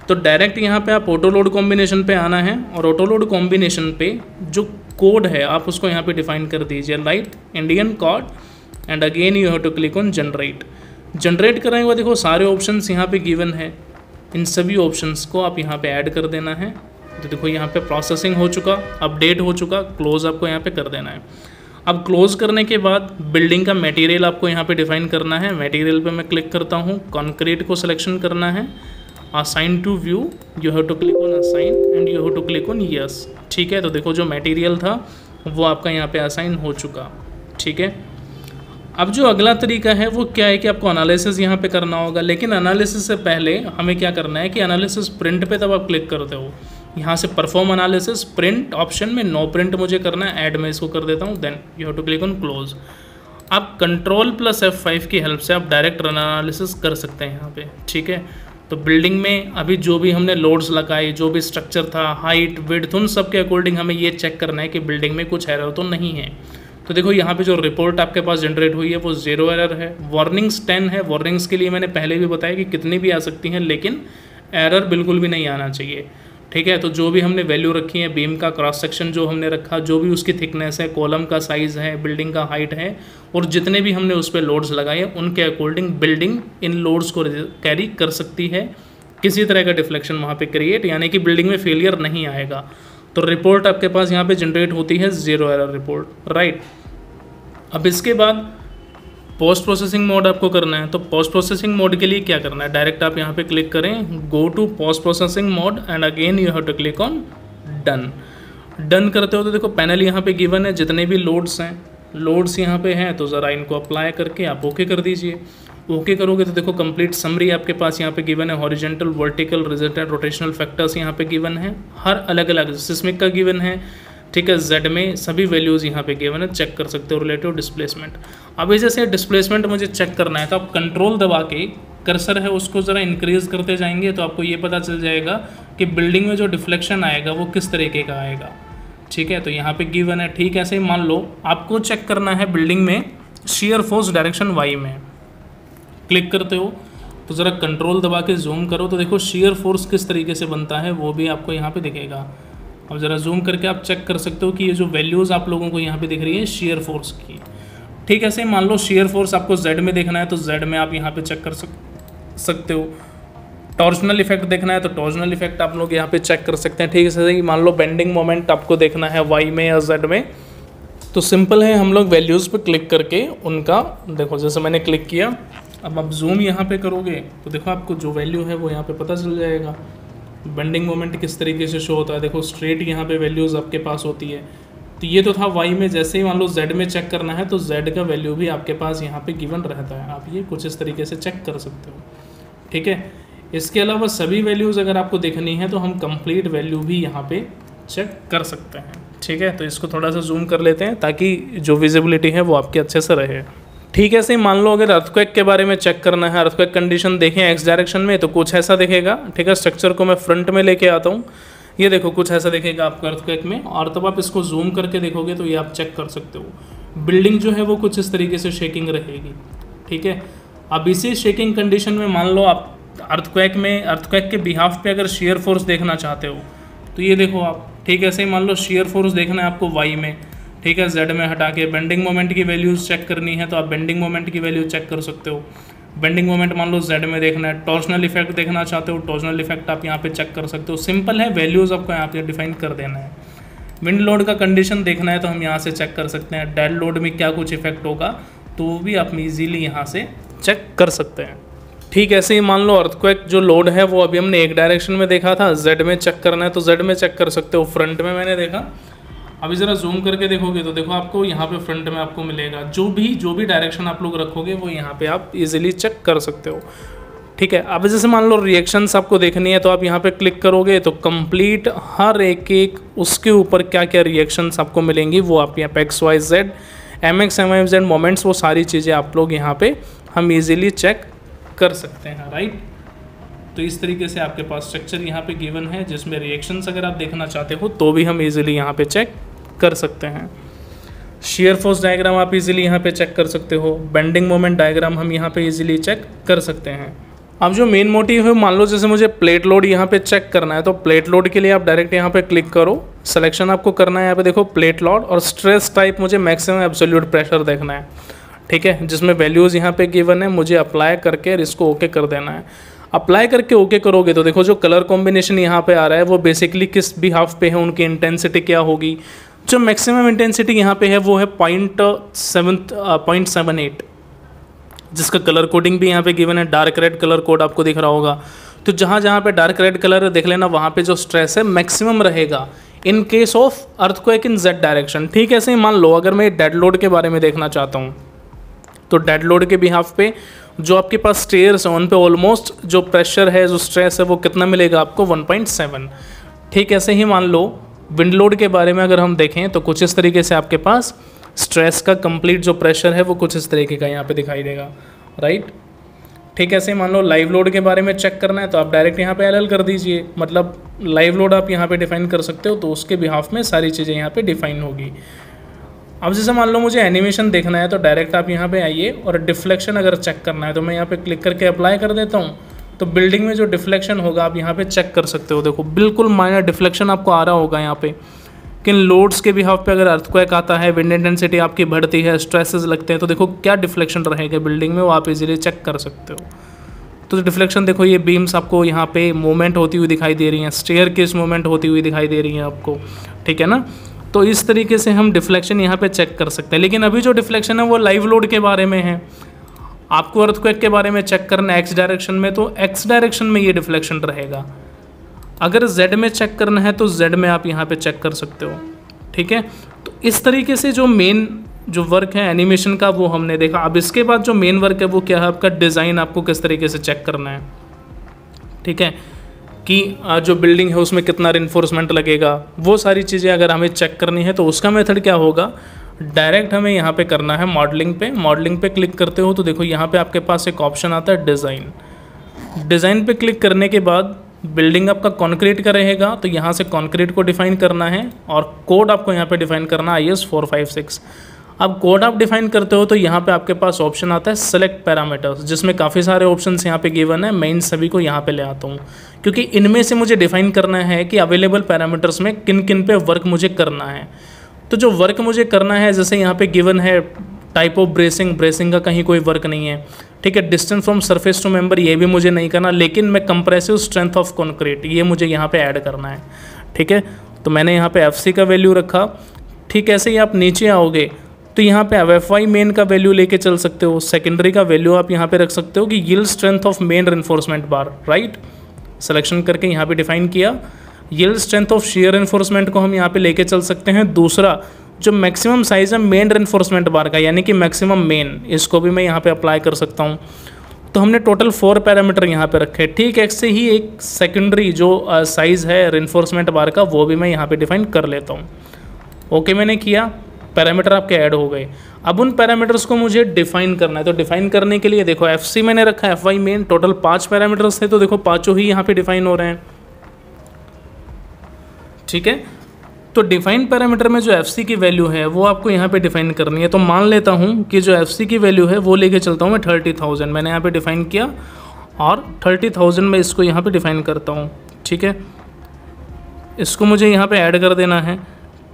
तो डायरेक्ट यहाँ पे आप ऑटो लोड कॉम्बिनेशन पे आना है और ऑटो लोड कॉम्बिनेशन पे जो कोड है आप उसको यहाँ पे डिफाइन कर दीजिए, right Indian code and again you have to click on generate. Generate करने के बाद देखो सारे ऑप्शंस यहाँ पे गिवन है, इन सभी ऑप्शंस को आप यहाँ पे ऐड कर देना है। तो देखो यहाँ पे प्रोसेसिंग हो चुका, अपडेट हो चुका, क्लोज आपको यहाँ पे कर देना है। अब क्लोज करने के बाद बिल्डिंग का मटेरियल आपको यहाँ पे डिफाइन करना है। मटेरियल पे मैं क्लिक करता हूँ, कंक्रीट को सिलेक्शन करना है, assign to view, you have to click on assign and you have to click on yes. ठीक है, तो देखो जो मटेरियल था वो आपका यहाँ पे असाइन हो चुका। ठीक है, अब जो अगला तरीका है वो क्या है कि आपको एनालिसिस यहाँ पे करना होगा, लेकिन एनालिसिस से पहले हमें क्या करना है कि एनालिसिस प्रिंट पे तब आप क्लिक करते हो, यहाँ से परफॉर्म एनालिसिस प्रिंट ऑप्शन में नो प्रिंट मुझे करना है, ऐड में इसको कर देता हूँ, then you have to click on close. आप Ctrl+F5 की हेल्प से आप डायरेक्ट रन एनालिसिस कर सकते हैं यहाँ पे। ठीक है, तो बिल्डिंग में अभी जो भी हमने लोड्स लगाए, जो भी स्ट्रक्चर था, हाइट विड्थ, उन सब के अकॉर्डिंग हमें ये चेक करना है कि बिल्डिंग में कुछ एरर तो नहीं है। तो देखो यहाँ पे जो रिपोर्ट आपके पास जनरेट हुई है वो 0 एरर है। वार्निंग्स 10 है, वार्निंग्स के लिए मैंने पहले भी बताया कि कितनी भी आ सकती हैं, लेकिन एरर बिल्कुल भी नहीं आना चाहिए। ठीक है, तो जो भी हमने वैल्यू रखी है, बीम का क्रॉस सेक्शन जो हमने रखा, जो भी उसकी थिकनेस है, कॉलम का साइज़ है, बिल्डिंग का हाइट है, और जितने भी हमने उस पर लोड्स लगाए हैं उनके अकॉर्डिंग बिल्डिंग इन लोड्स को कैरी कर सकती है। किसी तरह का डिफ्लेक्शन वहाँ पे क्रिएट, यानी कि बिल्डिंग में फेलियर नहीं आएगा। तो रिपोर्ट आपके पास यहाँ पे जनरेट होती है 0 एरर रिपोर्ट, राइट। अब इसके बाद पोस्ट प्रोसेसिंग मोड आपको करना है। तो पोस्ट प्रोसेसिंग मोड के लिए क्या करना है, डायरेक्ट आप यहाँ पे क्लिक करें, go to post processing mode and again you have to click on done. Done करते हो तो देखो पैनल यहाँ पे गिवन है, जितने भी लोड्स हैं, लोड्स यहाँ पे हैं, तो ज़रा इनको अप्लाई करके आप ओके कर दीजिए। ओके करोगे तो देखो कंप्लीट समरी आपके पास यहाँ पे गिवन है, horizontal, vertical, resultant, rotational factors यहाँ पे गिवन है, हर अलग अलग सिस्मिक का गिवन है। ठीक है, जेड में सभी वैल्यूज़ यहाँ पे गिवन है, चेक कर सकते हो। रिलेटिव डिस्प्लेसमेंट, अभी जैसे डिस्प्लेसमेंट मुझे चेक करना है तो आप कंट्रोल दबा के कर्सर है उसको ज़रा इंक्रीज़ करते जाएंगे तो आपको ये पता चल जाएगा कि बिल्डिंग में जो डिफ्लेक्शन आएगा वो किस तरीके का आएगा। ठीक है, तो यहाँ पे गिवन है। ठीक है, ऐसे ही मान लो आपको चेक करना है बिल्डिंग में शियर फोर्स डायरेक्शन वाई में, क्लिक करते हो तो ज़रा कंट्रोल दबा के जूम करो तो देखो शियर फोर्स किस तरीके से बनता है वो भी आपको यहाँ पे दिखेगा। अब ज़रा जूम करके आप चेक कर सकते हो कि ये जो वैल्यूज़ आप लोगों को यहाँ पे दिख रही है शेयर फोर्स की। ठीक है, ऐसे मान लो शेयर फोर्स आपको जेड में देखना है तो जेड में आप यहाँ पे चेक कर सकते हो। टॉर्जनल इफेक्ट देखना है तो टॉर्जनल इफेक्ट आप लोग यहाँ पे चेक कर सकते हैं। ठीक है, जैसे मान लो बेंडिंग मोमेंट आपको देखना है वाई में या जेड में, तो सिंपल है, हम लोग वैल्यूज़ पे क्लिक करके उनका देखो, जैसे मैंने क्लिक किया, अब आप जूम यहाँ पे करोगे तो देखो आपको जो वैल्यू है वो यहाँ पे पता चल जाएगा। बेंडिंग मोमेंट किस तरीके से शो होता है, देखो स्ट्रेट यहाँ पे वैल्यूज़ आपके पास होती है। तो ये तो था वाई में, जैसे ही मान लो जेड में चेक करना है तो जेड का वैल्यू भी आपके पास यहाँ पे गिवन रहता है, आप ये कुछ इस तरीके से चेक कर सकते हो। ठीक है, इसके अलावा सभी वैल्यूज़ अगर आपको देखनी है तो हम कंप्लीट वैल्यू भी यहाँ पे चेक कर सकते हैं। ठीक है, तो इसको थोड़ा सा जूम कर लेते हैं ताकि जो विजिबिलिटी है वो आपकी अच्छे से रहे। ठीक है, ऐसे ही मान लो अगर अर्थक्वेक के बारे में चेक करना है, अर्थक्वेक कंडीशन देखें एक्स डायरेक्शन में तो कुछ ऐसा दिखेगा। ठीक है, स्ट्रक्चर को मैं फ्रंट में लेके आता हूँ, ये देखो कुछ ऐसा दिखेगा आपको अर्थक्वेक में, और तब आप इसको जूम करके देखोगे तो ये आप चेक कर सकते हो बिल्डिंग जो है वो कुछ इस तरीके से शेकिंग रहेगी। ठीक है, अब इसी शेकिंग कंडीशन में मान लो आप अर्थक्वेक में, अर्थक्वेक के बिहाफ पे अगर शेयर फोर्स देखना चाहते हो तो ये देखो आप। ठीक है, ऐसे ही मान लो शेयर फोर्स देखना है आपको वाई में, ठीक है, जेड में हटा के बेंडिंग मोमेंट की वैल्यूज़ चेक करनी है तो आप बेंडिंग मोमेंट की वैल्यू चेक कर सकते हो। बेंडिंग मोमेंट मान लो जेड में देखना है, टॉर्जनल इफेक्ट देखना चाहते हो, टॉर्जनल इफेक्ट आप यहाँ पे चेक कर सकते हो। सिंपल है, वैल्यूज़ आपको यहाँ पे डिफाइन कर देना है। विंड लोड का कंडीशन देखना है तो हम यहाँ से चेक कर सकते हैं, डेड लोड में क्या कुछ इफेक्ट होगा तो वो भी आप ईजीली यहाँ से चेक कर सकते हैं। ठीक, ऐसे ही मान लो अर्थक्वेक जो लोड है वो अभी हमने एक डायरेक्शन में देखा था, जेड में चेक करना है तो जेड में चेक कर सकते हो, फ्रंट में मैंने देखा। अभी ज़रा जूम करके देखोगे तो देखो आपको यहाँ पे फ्रंट में आपको मिलेगा, जो भी डायरेक्शन आप लोग रखोगे वो यहाँ पे आप इजीली चेक कर सकते हो। ठीक है। अब जैसे मान लो रिएक्शंस आपको देखनी है तो आप यहाँ पे क्लिक करोगे तो कंप्लीट हर एक उसके ऊपर क्या क्या रिएक्शंस आपको मिलेंगी वो आप यहाँ पे X Y Z M X M Y Z moments वो सारी चीज़ें आप लोग यहाँ पे हम इजीली चेक कर सकते हैं, राइट। तो इस तरीके से आपके पास स्ट्रक्चर यहाँ पे गिवन है जिसमें रिएक्शंस अगर आप देखना चाहते हो तो भी हम इजीली यहाँ पे चेक कर सकते हैं। शेयर फोर्स डायग्राम आप इजीली यहाँ पे चेक कर सकते हो, बेंडिंग मोमेंट डायग्राम हम यहाँ पे इजीली चेक कर सकते हैं। अब जो मेन मोटिव है, मान लो जैसे मुझे प्लेट लोड यहाँ पे चेक करना है तो प्लेट लोड के लिए आप डायरेक्ट यहाँ पे क्लिक करो, सिलेक्शन आपको करना है, यहाँ पे देखो प्लेट लोड और स्ट्रेस टाइप मुझे मैक्सिमम एब्सोल्यूट प्रेशर देखना है, ठीक है, जिसमें वैल्यूज़ यहाँ पे गिवन है, मुझे अप्लाई करके इसको ओके कर देना है। अप्लाई करके ओके करोगे तो देखो जो कलर कॉम्बिनेशन यहाँ पे आ रहा है वो बेसिकली किस भी हाफ पे है, उनकी इंटेंसिटी क्या होगी। जो मैक्सिमम इंटेंसिटी यहाँ पे है वो है 0.78, जिसका कलर कोडिंग भी यहाँ पे गिवन है, डार्क रेड कलर कोड आपको दिख रहा होगा। तो जहाँ जहाँ पे डार्क रेड कलर देख लेना वहाँ पे जो स्ट्रेस है मैक्सिमम रहेगा in case of earthquake in Z direction. ठीक है, ऐसे ही मान लो अगर मैं डेड लोड के बारे में देखना चाहता हूँ तो डेड लोड के बिहाफ पे जो आपके पास स्टेयर्स हैं उन पे ऑलमोस्ट जो प्रेशर है, जो स्ट्रेस है वो कितना मिलेगा आपको 1.7। ठीक, ऐसे ही मान लो विंड लोड के बारे में अगर हम देखें तो कुछ इस तरीके से आपके पास स्ट्रेस का कंप्लीट जो प्रेशर है वो कुछ इस तरीके का यहाँ पे दिखाई देगा, राइट। ठीक, ऐसे मान लो लाइव लोड के बारे में चेक करना है तो आप डायरेक्ट यहाँ पे एलएल कर दीजिए, मतलब लाइव लोड आप यहाँ पे डिफाइन कर सकते हो तो उसके बिहाफ में सारी चीज़ें यहाँ पे डिफाइन होगी। अब जैसे मान लो मुझे एनिमेशन देखना है तो डायरेक्ट आप यहाँ पे आइए और डिफ्लेक्शन अगर चेक करना है तो मैं यहाँ पे क्लिक करके अप्लाई कर देता हूँ तो बिल्डिंग में जो डिफ्लेक्शन होगा आप यहाँ पे चेक कर सकते हो। देखो बिल्कुल माइनर डिफ्लेक्शन आपको आ रहा होगा यहाँ पे। किन लोड्स के बिहाफ पे अगर अर्थक्वेक आता है, विंड इंटेंसिटी आपकी बढ़ती है, स्ट्रेसेस लगते हैं तो देखो क्या डिफ्लेक्शन रहेगा बिल्डिंग में, वो आप इजीली चेक कर सकते हो। तो डिफ्लेक्शन देखो, ये बीम्स आपको यहाँ पे मूवमेंट होती हुई दिखाई दे रही हैं, स्टेयर केस मूवमेंट होती हुई दिखाई दे रही हैं आपको, ठीक है ना। तो इस तरीके से हम डिफ्लेक्शन यहाँ पे चेक कर सकते हैं। लेकिन अभी जो डिफ्लेक्शन है वो लाइव लोड के बारे में है, आपको अर्थक्वेक के बारे में चेक करना है एक्स डायरेक्शन में, तो एक्स डायरेक्शन में ये डिफ्लेक्शन रहेगा। अगर जेड में चेक करना है तो जेड में आप यहाँ पे चेक कर सकते हो, ठीक है। तो इस तरीके से जो मेन जो वर्क है एनिमेशन का वो हमने देखा। अब इसके बाद जो मेन वर्क है वो क्या है आपका, डिज़ाइन आपको किस तरीके से चेक करना है, ठीक है, कि जो बिल्डिंग है उसमें कितना रिइंफोर्समेंट लगेगा, वो सारी चीज़ें अगर हमें चेक करनी है तो उसका मेथड क्या होगा, डायरेक्ट हमें यहाँ पे करना है मॉडलिंग पे क्लिक करते हो तो देखो यहाँ पे आपके पास एक ऑप्शन आता है डिज़ाइन पे क्लिक करने के बाद बिल्डिंग आपका कंक्रीट का रहेगा तो यहाँ से कंक्रीट को डिफाइन करना है और कोड आपको यहाँ पे डिफाइन करना है IS 456। अब कोड आप डिफाइन करते हो तो यहाँ पे आपके पास ऑप्शन आता है सेलेक्ट पैरामीटर्स, जिसमें काफ़ी सारे ऑप्शंस यहाँ पे गिवन है। मैं इन सभी को यहाँ पे ले आता हूँ क्योंकि इनमें से मुझे डिफाइन करना है कि अवेलेबल पैरामीटर्स में किन किन पे वर्क मुझे करना है। तो जो वर्क मुझे करना है, जैसे यहाँ पे गिवन है टाइप ऑफ ब्रेसिंग का कहीं कोई वर्क नहीं है, ठीक है। Distance from surface to member ये भी मुझे नहीं करना, लेकिन मैं कंप्रेसिव स्ट्रेंथ ऑफ कंक्रीट ये मुझे यहाँ पे ऐड करना है, ठीक है। तो मैंने यहाँ पे FC का वैल्यू रखा। ठीक, ऐसे ही आप नीचे आओगे तो यहाँ पे FY मेन का वैल्यू लेके चल सकते हो, सेकेंडरी का वैल्यू आप यहाँ पे रख सकते हो कि yield strength of main reinforcement bar, right. Selection करके यहाँ पे डिफाइन किया। Yield strength of share reinforcement को हम यहाँ पे लेके चल सकते हैं। दूसरा जो मैक्सिमम साइज है मेन रिइंफोर्समेंट बार का, यानी कि मैक्सिमम मेन, इसको भी मैं यहाँ पे अप्लाई कर सकता हूँ। तो हमने टोटल 4 पैरामीटर यहाँ पे रखे। ठीक, ऐसे ही एक सेकेंडरी जो साइज़ है रिइंफोर्समेंट बार का वो भी मैं यहाँ पे डिफाइन कर लेता हूँ। ओके, मैंने किया, पैरामीटर आपके ऐड हो गए। अब उन पैरामीटर्स को मुझे डिफाइन करना है, तो डिफाइन करने के लिए देखो FC मैंने रखा है, FY मेन, टोटल 5 पैरामीटर्स थे तो देखो पाँचों ही यहाँ पे डिफाइन हो रहे हैं, ठीक है। तो डिफाइन पैरामीटर में जो FC की वैल्यू है वो आपको यहाँ पे डिफाइन करनी है। तो मान लेता हूँ कि जो FC की वैल्यू है वो लेके चलता हूँ मैं 30,000, मैंने यहाँ पे डिफाइन किया और 30,000 में इसको यहाँ पे डिफाइन करता हूँ, ठीक है। इसको मुझे यहाँ पे ऐड कर देना है।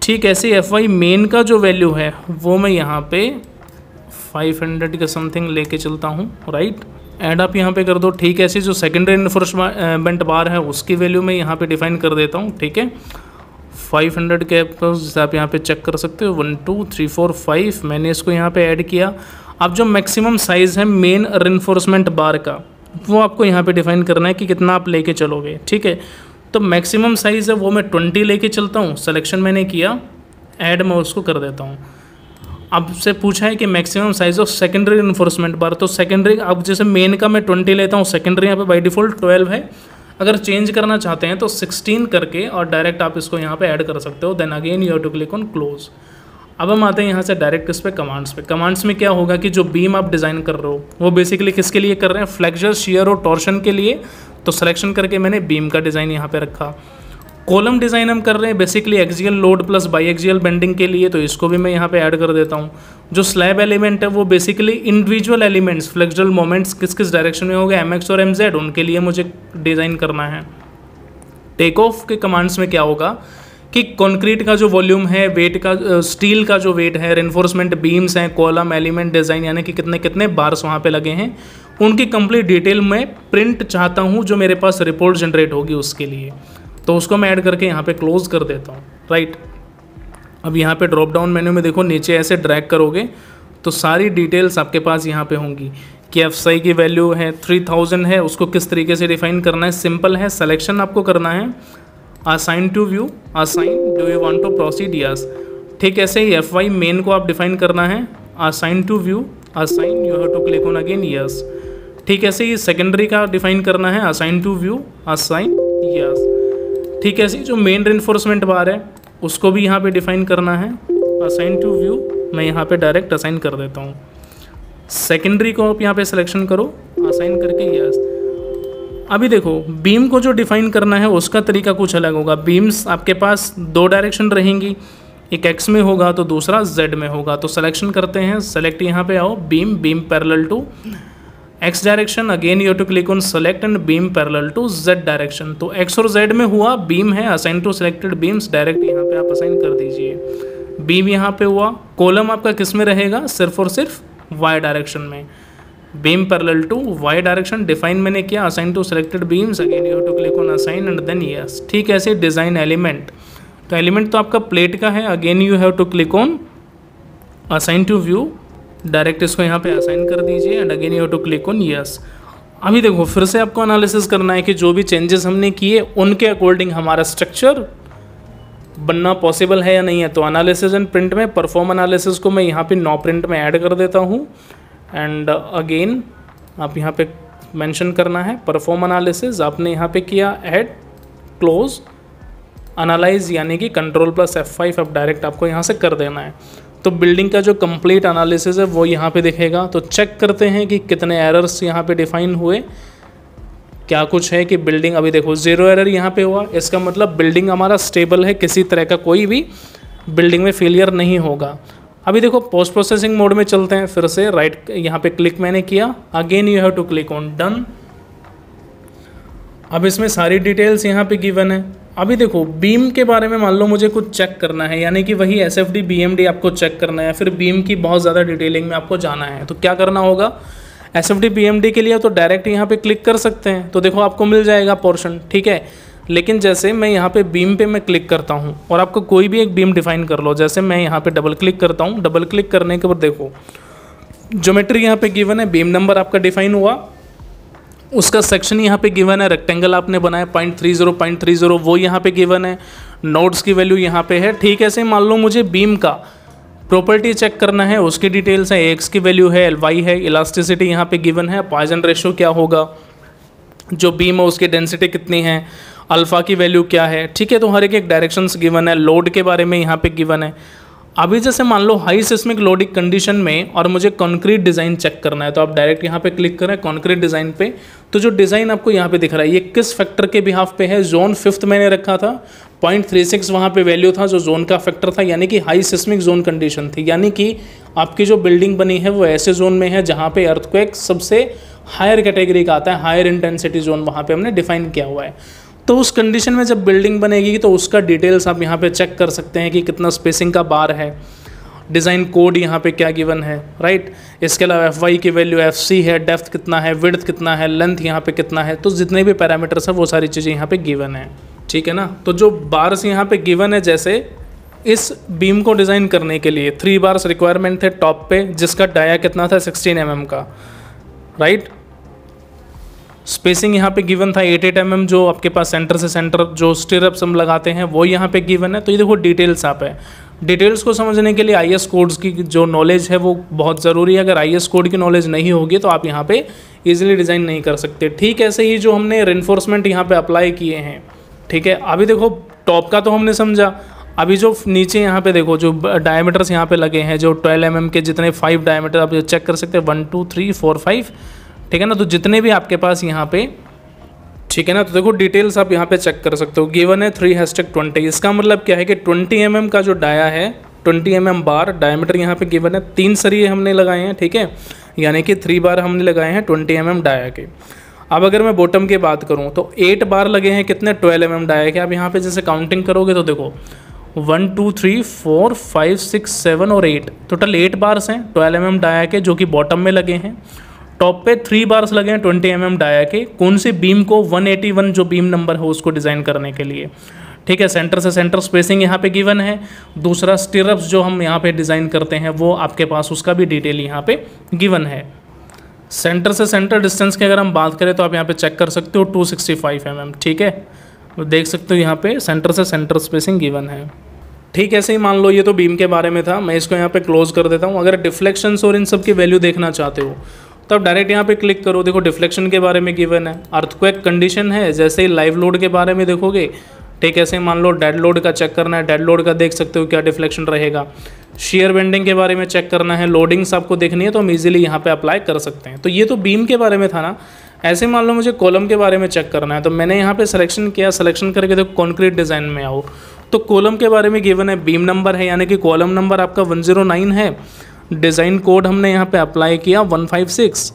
ठीक, ऐसे FY मेन का जो वैल्यू है वो मैं यहाँ पे 500 के समथिंग लेके चलता हूँ, राइट। ऐड आप यहाँ पे कर दो। ठीक, ऐसे जो सेकेंडरी रिइंफोर्समेंट बार है उसकी वैल्यू मैं यहाँ पे डिफाइन कर देता हूँ, ठीक है। 500 के जैसे आप यहाँ पे चेक कर सकते हो, 1 2 3 4 5 मैंने इसको यहाँ पे ऐड किया। अब जो मैक्सिमम साइज़ है मेन रिइंफोर्समेंट बार का वो आपको यहाँ पे डिफाइन करना है कि कितना आप लेके चलोगे, ठीक है। तो मैक्सिमम साइज़ है वो मैं 20 लेके चलता हूँ। सिलेक्शन मैंने किया, ऐड मैं उसको कर देता हूँ। अब से पूछा है कि maximum size of secondary enforcement bar, तो सेकेंडरी अब जैसे मेन का मैं 20 लेता हूँ, सेकेंडरी यहाँ पे बाई डिफ़ॉल्ट 12 है। अगर चेंज करना चाहते हैं तो 16 करके और डायरेक्ट आप इसको यहाँ पे ऐड कर सकते हो। Then again you have to click on close. अब हम आते हैं यहाँ से डायरेक्ट इस पे कमांड्स पे। कमांड्स में क्या होगा कि जो बीम आप डिज़ाइन कर रहे हो वो बेसिकली किसके लिए कर रहे हैं, फ्लेक्चर, शियर और टॉर्शन के लिए। तो सिलेक्शन करके मैंने बीम का डिज़ाइन यहाँ पे रखा। कॉलम डिज़ाइन हम कर रहे हैं basically axial load plus by axial bending के लिए, तो इसको भी मैं यहाँ पे ऐड कर देता हूँ। जो स्लैब एलिमेंट है वो basically individual elements flexural moments किस किस डायरेक्शन में होगा, MX और MZ, उनके लिए मुझे डिज़ाइन करना है। टेक ऑफ के कमांड्स में क्या होगा कि कंक्रीट का जो वॉल्यूम है, वेट का, स्टील का जो वेट है, रेनफोर्समेंट बीम्स हैं, कॉलम एलिमेंट डिज़ाइन यानी कि कितने कितने बार्स वहाँ पे लगे हैं, उनकी कंप्लीट डिटेल में प्रिंट चाहता हूँ जो मेरे पास रिपोर्ट जनरेट होगी उसके लिए। तो उसको मैं ऐड करके यहाँ पे क्लोज कर देता हूँ, राइट। अब यहाँ पे ड्रॉप डाउन मेन्यू में देखो नीचे ऐसे ड्रैग करोगे तो सारी डिटेल्स आपके पास यहाँ पे होंगी कि एफएसआई की वैल्यू है 3000 है, उसको किस तरीके से डिफाइन करना है। सिंपल है, सिलेक्शन आपको करना है, assign to view, assign, do you want to proceed, yes. ठीक ऐसे ही एफवाई मेन को आप डिफाइन करना है, assign to view, assign, you have to click on again, yes. ठीक ऐसे ही सेकेंडरी का डिफाइन करना है, assign to view, assign, yes. ठीक ऐसे ही जो मेन रेनफोर्समेंट बार है उसको भी यहाँ पे डिफाइन करना है, असाइन टू व्यू, मैं यहाँ पे डायरेक्ट असाइन कर देता हूँ। सेकेंडरी को आप यहाँ पे सिलेक्शन करो, असाइन करके, यस। अभी देखो बीम को जो डिफाइन करना है उसका तरीका कुछ अलग होगा। बीम्स आपके पास दो डायरेक्शन रहेंगी, एक एक्स में होगा तो दूसरा जेड में होगा। तो सिलेक्शन करते हैं, सेलेक्ट यहाँ पे आओ, beam, beam parallel to X direction, again you have to click on select and beam parallel to Z direction. तो एक्स और जेड में हुआ, बीम है, assign to selected beams, direct यहाँ पे आप असाइन कर दीजिए। बीम यहाँ पे हुआ, कॉलम आपका किस में रहेगा, सिर्फ और सिर्फ वाई डायरेक्शन में। Beam parallel to Y direction define मैंने किया, assign to selected beams, again you have to click on assign and then yes. ठीक ऐसे डिज़ाइन एलिमेंट, तो एलिमेंट तो आपका प्लेट का है, again you have to click on assign to view, direct इसको यहाँ पे असाइन कर दीजिए and again you have to click on yes. अभी देखो फिर से आपको एनालिसिस करना है कि जो भी चेंजेस हमने किए उनके अकॉर्डिंग हमारा स्ट्रक्चर बनना पॉसिबल है या नहीं है। तो एनालिसिस एंड प्रिंट में परफॉर्म एनालिसिस को मैं यहाँ पे नो प्रिंट में ऐड कर देता हूँ एंड अगेन आप यहाँ पे मेंशन करना है परफॉर्म एनालिसिस, आपने यहाँ पे किया ऐड, क्लोज, एनालाइज यानी कि कंट्रोल प्लस F5 अब डायरेक्ट आपको यहाँ से कर देना है। तो बिल्डिंग का जो कंप्लीट एनालिसिस है वो यहाँ पे दिखेगा। तो चेक करते हैं कि कितने एरर्स यहाँ पे डिफाइन हुए, क्या कुछ है कि बिल्डिंग, अभी देखो 0 एरर यहाँ पे हुआ, इसका मतलब बिल्डिंग हमारा स्टेबल है, किसी तरह का कोई भी बिल्डिंग में फेलियर नहीं होगा। अभी देखो पोस्ट प्रोसेसिंग मोड में चलते हैं, फिर से राइट यहाँ पे क्लिक मैंने किया, again you have to click on done. अब इसमें सारी डिटेल्स यहाँ पे गिवन है। अभी देखो बीम के बारे में मान लो मुझे कुछ चेक करना है, यानी कि वही SFD BMD आपको चेक करना है, फिर बीम की बहुत ज़्यादा डिटेलिंग में आपको जाना है। तो क्या करना होगा, SFD BMD के लिए तो डायरेक्ट यहाँ पे क्लिक कर सकते हैं, तो देखो आपको मिल जाएगा पोर्शन, ठीक है। लेकिन जैसे मैं यहाँ पे बीम पे मैं क्लिक करता हूँ और आपको कोई भी एक बीम डिफाइन कर लो, जैसे मैं यहाँ पे डबल क्लिक करता हूँ, डबल क्लिक करने के बाद देखो ज्योमेट्री यहाँ पे गिवन है, बीम नंबर आपका डिफाइन हुआ, उसका सेक्शन यहाँ पे गिवन है, रेक्टेंगल आपने बनाया 0.30 वो यहाँ पे गिवन है, नोड्स की वैल्यू यहाँ पे है। ठीक है, ऐसे मान लो मुझे बीम का प्रॉपर्टी चेक करना है, उसकी डिटेल्स है, एक्स की वैल्यू है, LY है, इलास्टिसिटी यहाँ पे गिवन है, पॉइजन रेशियो क्या होगा, जो बीम है उसकी डेंसिटी कितनी है, अल्फ़ा की वैल्यू क्या है। ठीक है, तो हर एक डायरेक्शंस गिवन है, लोड के बारे में यहाँ पे गिवन है। अभी जैसे मान लो हाई सिस्मिक लोडिंग कंडीशन में और मुझे कंक्रीट डिज़ाइन चेक करना है, तो आप डायरेक्ट यहाँ पे क्लिक करें कंक्रीट डिज़ाइन पे। तो जो डिज़ाइन आपको यहाँ पे दिख रहा है ये किस फैक्टर के बिहाफ पे है, जोन 5th मैंने रखा था, 0.36 वहाँ पे वैल्यू था जो जोन का फैक्टर था, यानी कि हाई सिस्मिक जोन कंडीशन थी, यानी कि आपकी जो बिल्डिंग बनी है वो ऐसे जोन में है जहाँ पे अर्थक्वेक सबसे हायर कैटेगरी का आता है, हायर इंटेंसिटी जोन वहाँ पे हमने डिफाइन किया हुआ है। तो उस कंडीशन में जब बिल्डिंग बनेगी तो उसका डिटेल्स आप यहाँ पे चेक कर सकते हैं कि कितना स्पेसिंग का बार है, डिज़ाइन कोड यहाँ पे क्या गिवन है, राइट। इसके अलावा FY की वैल्यू, FC है, डेप्थ कितना है, विड्थ कितना है, लेंथ यहाँ पे कितना है, तो जितने भी पैरामीटर्स है वो सारी चीज़ें यहाँ पे गिवन है, ठीक है ना। तो जो बार्स यहाँ पे गिवन है, जैसे इस बीम को डिज़ाइन करने के लिए 3 बार्स रिक्वायरमेंट थे टॉप पे, जिसका डाया कितना था 16 mm का, राइट। स्पेसिंग यहाँ पे गिवन था 8 mm, जो आपके पास सेंटर से सेंटर जो स्टिरअप्स हम लगाते हैं वो यहाँ पे गिवन है। तो ये देखो डिटेल्स आप है, डिटेल्स को समझने के लिए IS कोड्स की जो नॉलेज है वो बहुत ज़रूरी है। अगर IS कोड की नॉलेज नहीं होगी तो आप यहाँ पे इजीली डिज़ाइन नहीं कर सकते। ठीक ऐसे ही जो हमने रेनफोर्समेंट यहाँ पे अप्लाई किए हैं, ठीक है। अभी देखो टॉप का तो हमने समझा, अभी जो नीचे यहाँ पे देखो जो डायमीटर्स यहाँ पे लगे हैं, जो 12 mm के जितने 5 डायमीटर आप चेक कर सकते हैं, 1 2 3 4 5, ठीक है ना। तो जितने भी आपके पास यहाँ पे, ठीक है ना, तो देखो डिटेल्स आप यहाँ पे चेक कर सकते हो। गिवन है 3/20, इसका मतलब क्या है कि 20 mm का जो डाया है, 20 mm बार डायमीटर यहाँ पे गिवन है, 3 सरिये हमने लगाए हैं, ठीक है, यानी कि 3 बार हमने लगाए हैं 20 mm डाया के। अब अगर मैं बॉटम की बात करूँ तो 8 बार लगे हैं कितने, 12 mm डाया के। अब यहाँ पे जैसे काउंटिंग करोगे तो देखो 1 2 3 4 5 6 7 और 8, टोटल 8 बार्स हैं 12 mm डाया के जो कि बॉटम में लगे हैं। टॉप पे 3 बार्स लगे हैं 20 mm डाया के, कौन सी बीम को, 181 जो बीम नंबर है उसको डिज़ाइन करने के लिए, ठीक है। सेंटर से सेंटर स्पेसिंग यहाँ पे गिवन है। दूसरा स्टिरअप्स जो हम यहाँ पे डिज़ाइन करते हैं वो आपके पास उसका भी डिटेल यहाँ पे गिवन है। सेंटर से सेंटर डिस्टेंस की अगर हम बात करें तो आप यहाँ पे चेक कर सकते हो 265 mm, ठीक है, देख सकते हो यहाँ पे सेंटर से सेंटर स्पेसिंग गिवन है। ठीक ऐसे ही मान लो ये तो बीम के बारे में था, मैं इसको यहाँ पे क्लोज कर देता हूँ। अगर डिफ्लेक्शंस और इन सब की वैल्यू देखना चाहते हो तो आप डायरेक्ट यहाँ पे क्लिक करो, देखो डिफ्लेक्शन के बारे में गिवन है, अर्थक्वेक कंडीशन है, जैसे ही लाइव लोड के बारे में देखोगे, ठीक है। ऐसे मान लो डेड लोड का चेक करना है, डेड लोड का देख सकते हो क्या डिफ्लेक्शन रहेगा। शेयर बेंडिंग के बारे में चेक करना है, लोडिंग्स आपको देखनी है तो हम इजीली यहाँ पे अप्लाई कर सकते हैं। तो ये तो बीम के बारे में था ना। ऐसे मान लो मुझे कॉलम के बारे में चेक करना है तो मैंने यहाँ पे सिलेक्शन किया, सिलेक्शन करके देखो कॉन्क्रीट डिज़ाइन में आओ तो कॉलम के बारे में गिवन है, बीम नंबर है यानी कि कॉलम नंबर आपका 109 है, डिज़ाइन कोड हमने यहाँ पे अप्लाई किया 156,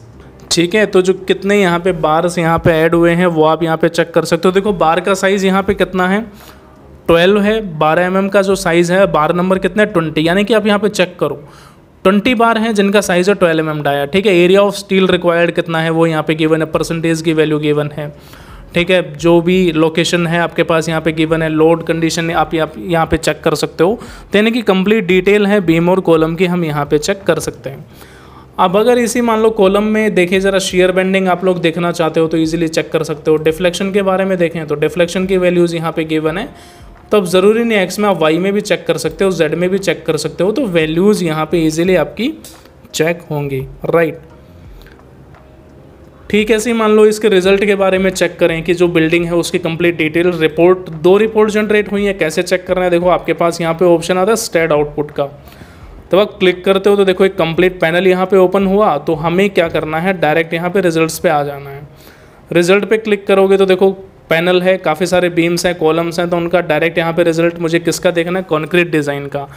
ठीक है। तो जो कितने यहाँ पे बार्स यहाँ पे ऐड हुए हैं वो आप यहाँ पे चेक कर सकते हो। देखो बार का साइज़ यहाँ पे कितना है, 12 है, 12 mm का जो साइज़ है, बार नंबर कितना है 20, यानी कि आप यहाँ पे चेक करो 20 बार हैं जिनका साइज़ है 12 mm डाया, ठीक है। एरिया ऑफ स्टील रिक्वायर्ड कितना है वो यहाँ पे गिवन है, परसेंटेज की वैल्यू गिवन है, ठीक है। जो भी लोकेशन है आपके पास यहाँ पे गिवन है, लोड कंडीशन आप यहाँ पे चेक कर सकते हो। तो यानी कि कंप्लीट डिटेल है बीम और कॉलम की, हम यहाँ पे चेक कर सकते हैं। अब अगर इसी मान लो कॉलम में देखें ज़रा शेयर बेंडिंग आप लोग देखना चाहते हो तो इजीली चेक कर सकते हो। डिफ्लेक्शन के बारे में देखें तो डिफ्लेक्शन की वैल्यूज़ यहाँ पे गिवन है, तो अब ज़रूरी नहीं एक्स में, आप वाई में भी चेक कर सकते हो, जेड में भी चेक कर सकते हो, तो वैल्यूज़ यहाँ पे इजीली आपकी चेक होंगी, राइट। ठीक है, ऐसे ही मान लो इसके रिजल्ट के बारे में चेक करें कि जो बिल्डिंग है उसकी complete detail report, 2 report generate हुई है, कैसे चेक करना है। देखो आपके पास यहाँ पे ऑप्शन आता है स्टैट आउटपुट का, तो आप क्लिक करते हो तो देखो एक कंप्लीट पैनल यहाँ पे ओपन हुआ। तो हमें क्या करना है, डायरेक्ट यहाँ पे रिजल्ट्स पे आ जाना है। रिजल्ट पे क्लिक करोगे तो देखो पैनल है, काफ़ी सारे बीम्स हैं, कॉलम्स हैं, तो उनका डायरेक्ट यहाँ पे रिजल्ट मुझे किसका देखना है, कॉन्क्रीट डिज़ाइन का।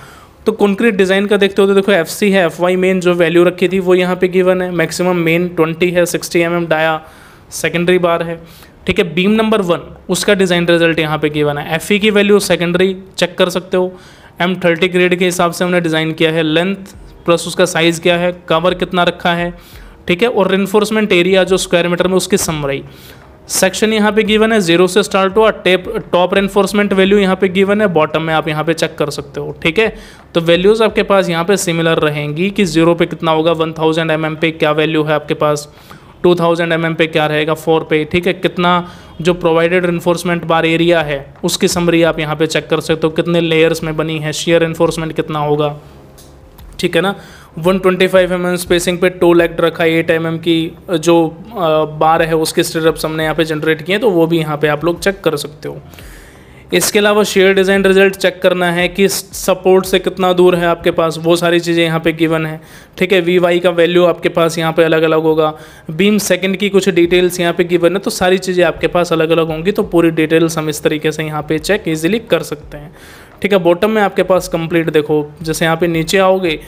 तो कॉन्क्रीट डिज़ाइन का देखते हो तो देखो FC है, FY मेन जो वैल्यू रखी थी वो यहाँ पे गिवन है, मैक्सिमम मेन 20 है, 60 mm डाया सेकेंडरी बार है, ठीक है। बीम नंबर 1 उसका डिज़ाइन रिजल्ट यहाँ पे गिवन है, FE की वैल्यू सेकेंडरी चेक कर सकते हो, M30 ग्रेड के हिसाब से हमने डिज़ाइन किया है, लेंथ प्लस उसका साइज़ क्या है, कवर कितना रखा है, ठीक है। और रेनफोर्समेंट एरिया जो स्क्वायर मीटर में उसकी समराई, सेक्शन यहाँ पे गिवन है, 0 से स्टार्ट हुआ, टॉप रेनफोर्समेंट वैल्यू यहाँ पे गिवन है, बॉटम में आप यहाँ पे चेक कर सकते हो, ठीक है। तो वैल्यूज़ आपके पास यहाँ पे सिमिलर रहेंगी कि 0 पे कितना होगा, 1000 mm पे क्या वैल्यू है आपके पास, 2000 mm पे क्या रहेगा, 4 पे, ठीक है। कितना जो प्रोवाइडेड रेनफोर्समेंट बार एरिया है उसकी समरी आप यहाँ पे चेक कर सकते हो, कितने लेयर्स में बनी है, शेयर रेनफोर्समेंट कितना होगा, ठीक है ना। 125 mm स्पेसिंग पे टो लेग रखा है, 8 mm की जो बार है उसके स्टिरअप्स हमने यहाँ पे जनरेट किए, तो वो भी यहाँ पे आप लोग चेक कर सकते हो। इसके अलावा शेयर डिज़ाइन रिजल्ट चेक करना है कि सपोर्ट से कितना दूर है आपके पास, वो सारी चीज़ें यहाँ पे गिवन है, ठीक है। VY का वैल्यू आपके पास यहाँ पे अलग अलग होगा, बीम सेकंड की कुछ डिटेल्स यहाँ पे गिवन है, तो सारी चीज़ें आपके पास अलग अलग होंगी। तो पूरी डिटेल्स हम इस तरीके से यहाँ पे चेक ईजिली कर सकते हैं, ठीक है। बॉटम में आपके पास कंप्लीट देखो, जैसे यहाँ पे नीचे आओगे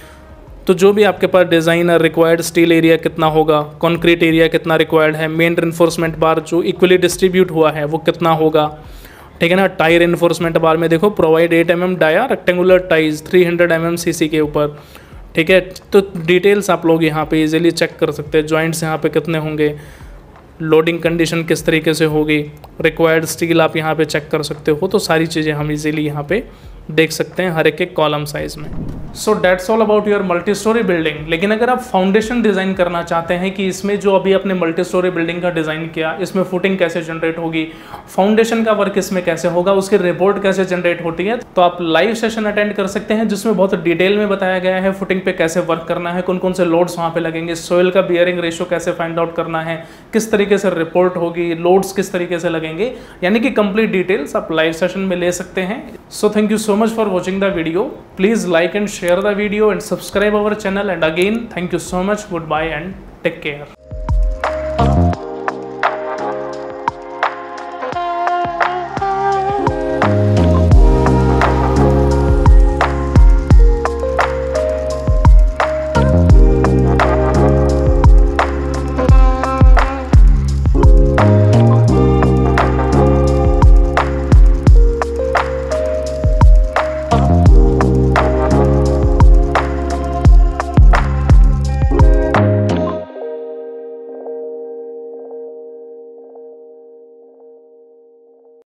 तो जो भी आपके पास डिज़ाइन रिक्वायर्ड स्टील एरिया कितना होगा, कॉन्क्रीट एरिया कितना रिक्वायर्ड है, मेन रेनफोर्समेंट बार जो इक्वली डिस्ट्रीब्यूट हुआ है वो कितना होगा, ठीक है ना। टाई रेनफोर्समेंट बार में देखो provide 8 mm dia rectangular ties 300 mm CC के ऊपर, ठीक है। तो डिटेल्स आप लोग यहाँ पे इजीली चेक कर सकते हैं, जॉइंट्स यहाँ पे कितने होंगे, लोडिंग कंडीशन किस तरीके से होगी, रिक्वायर्ड स्टील आप यहाँ पे चेक कर सकते हो। तो सारी चीज़ें हम इजीली यहाँ पे देख सकते हैं हर एक कॉलम साइज़ में। So that's all about your multi storey building. लेकिन अगर आप फाउंडेशन डिज़ाइन करना चाहते हैं कि इसमें जो अभी आपने मल्टी स्टोरी बिल्डिंग का डिज़ाइन किया, इसमें फुटिंग कैसे जनरेट होगी, फाउंडेशन का वर्क इसमें कैसे होगा, उसकी रिपोर्ट कैसे जनरेट होती है, तो आप लाइव सेशन अटेंड कर सकते हैं जिसमें बहुत डिटेल में बताया गया है फुटिंग पे कैसे वर्क करना है, कौन कौन से लोड्स वहाँ पे लगेंगे, सोइल का बियरिंग रेशियो कैसे फाइंड आउट करना है, किस तरीके से रिपोर्ट होगी, लोड्स किस तरीके से लगेंगे, यानी कि कंप्लीट डिटेल्स आप लाइव सेशन में ले सकते हैं। So thank you so much for watching the video. Please like and share the video and subscribe our channel, and again thank you so much. Goodbye and take care.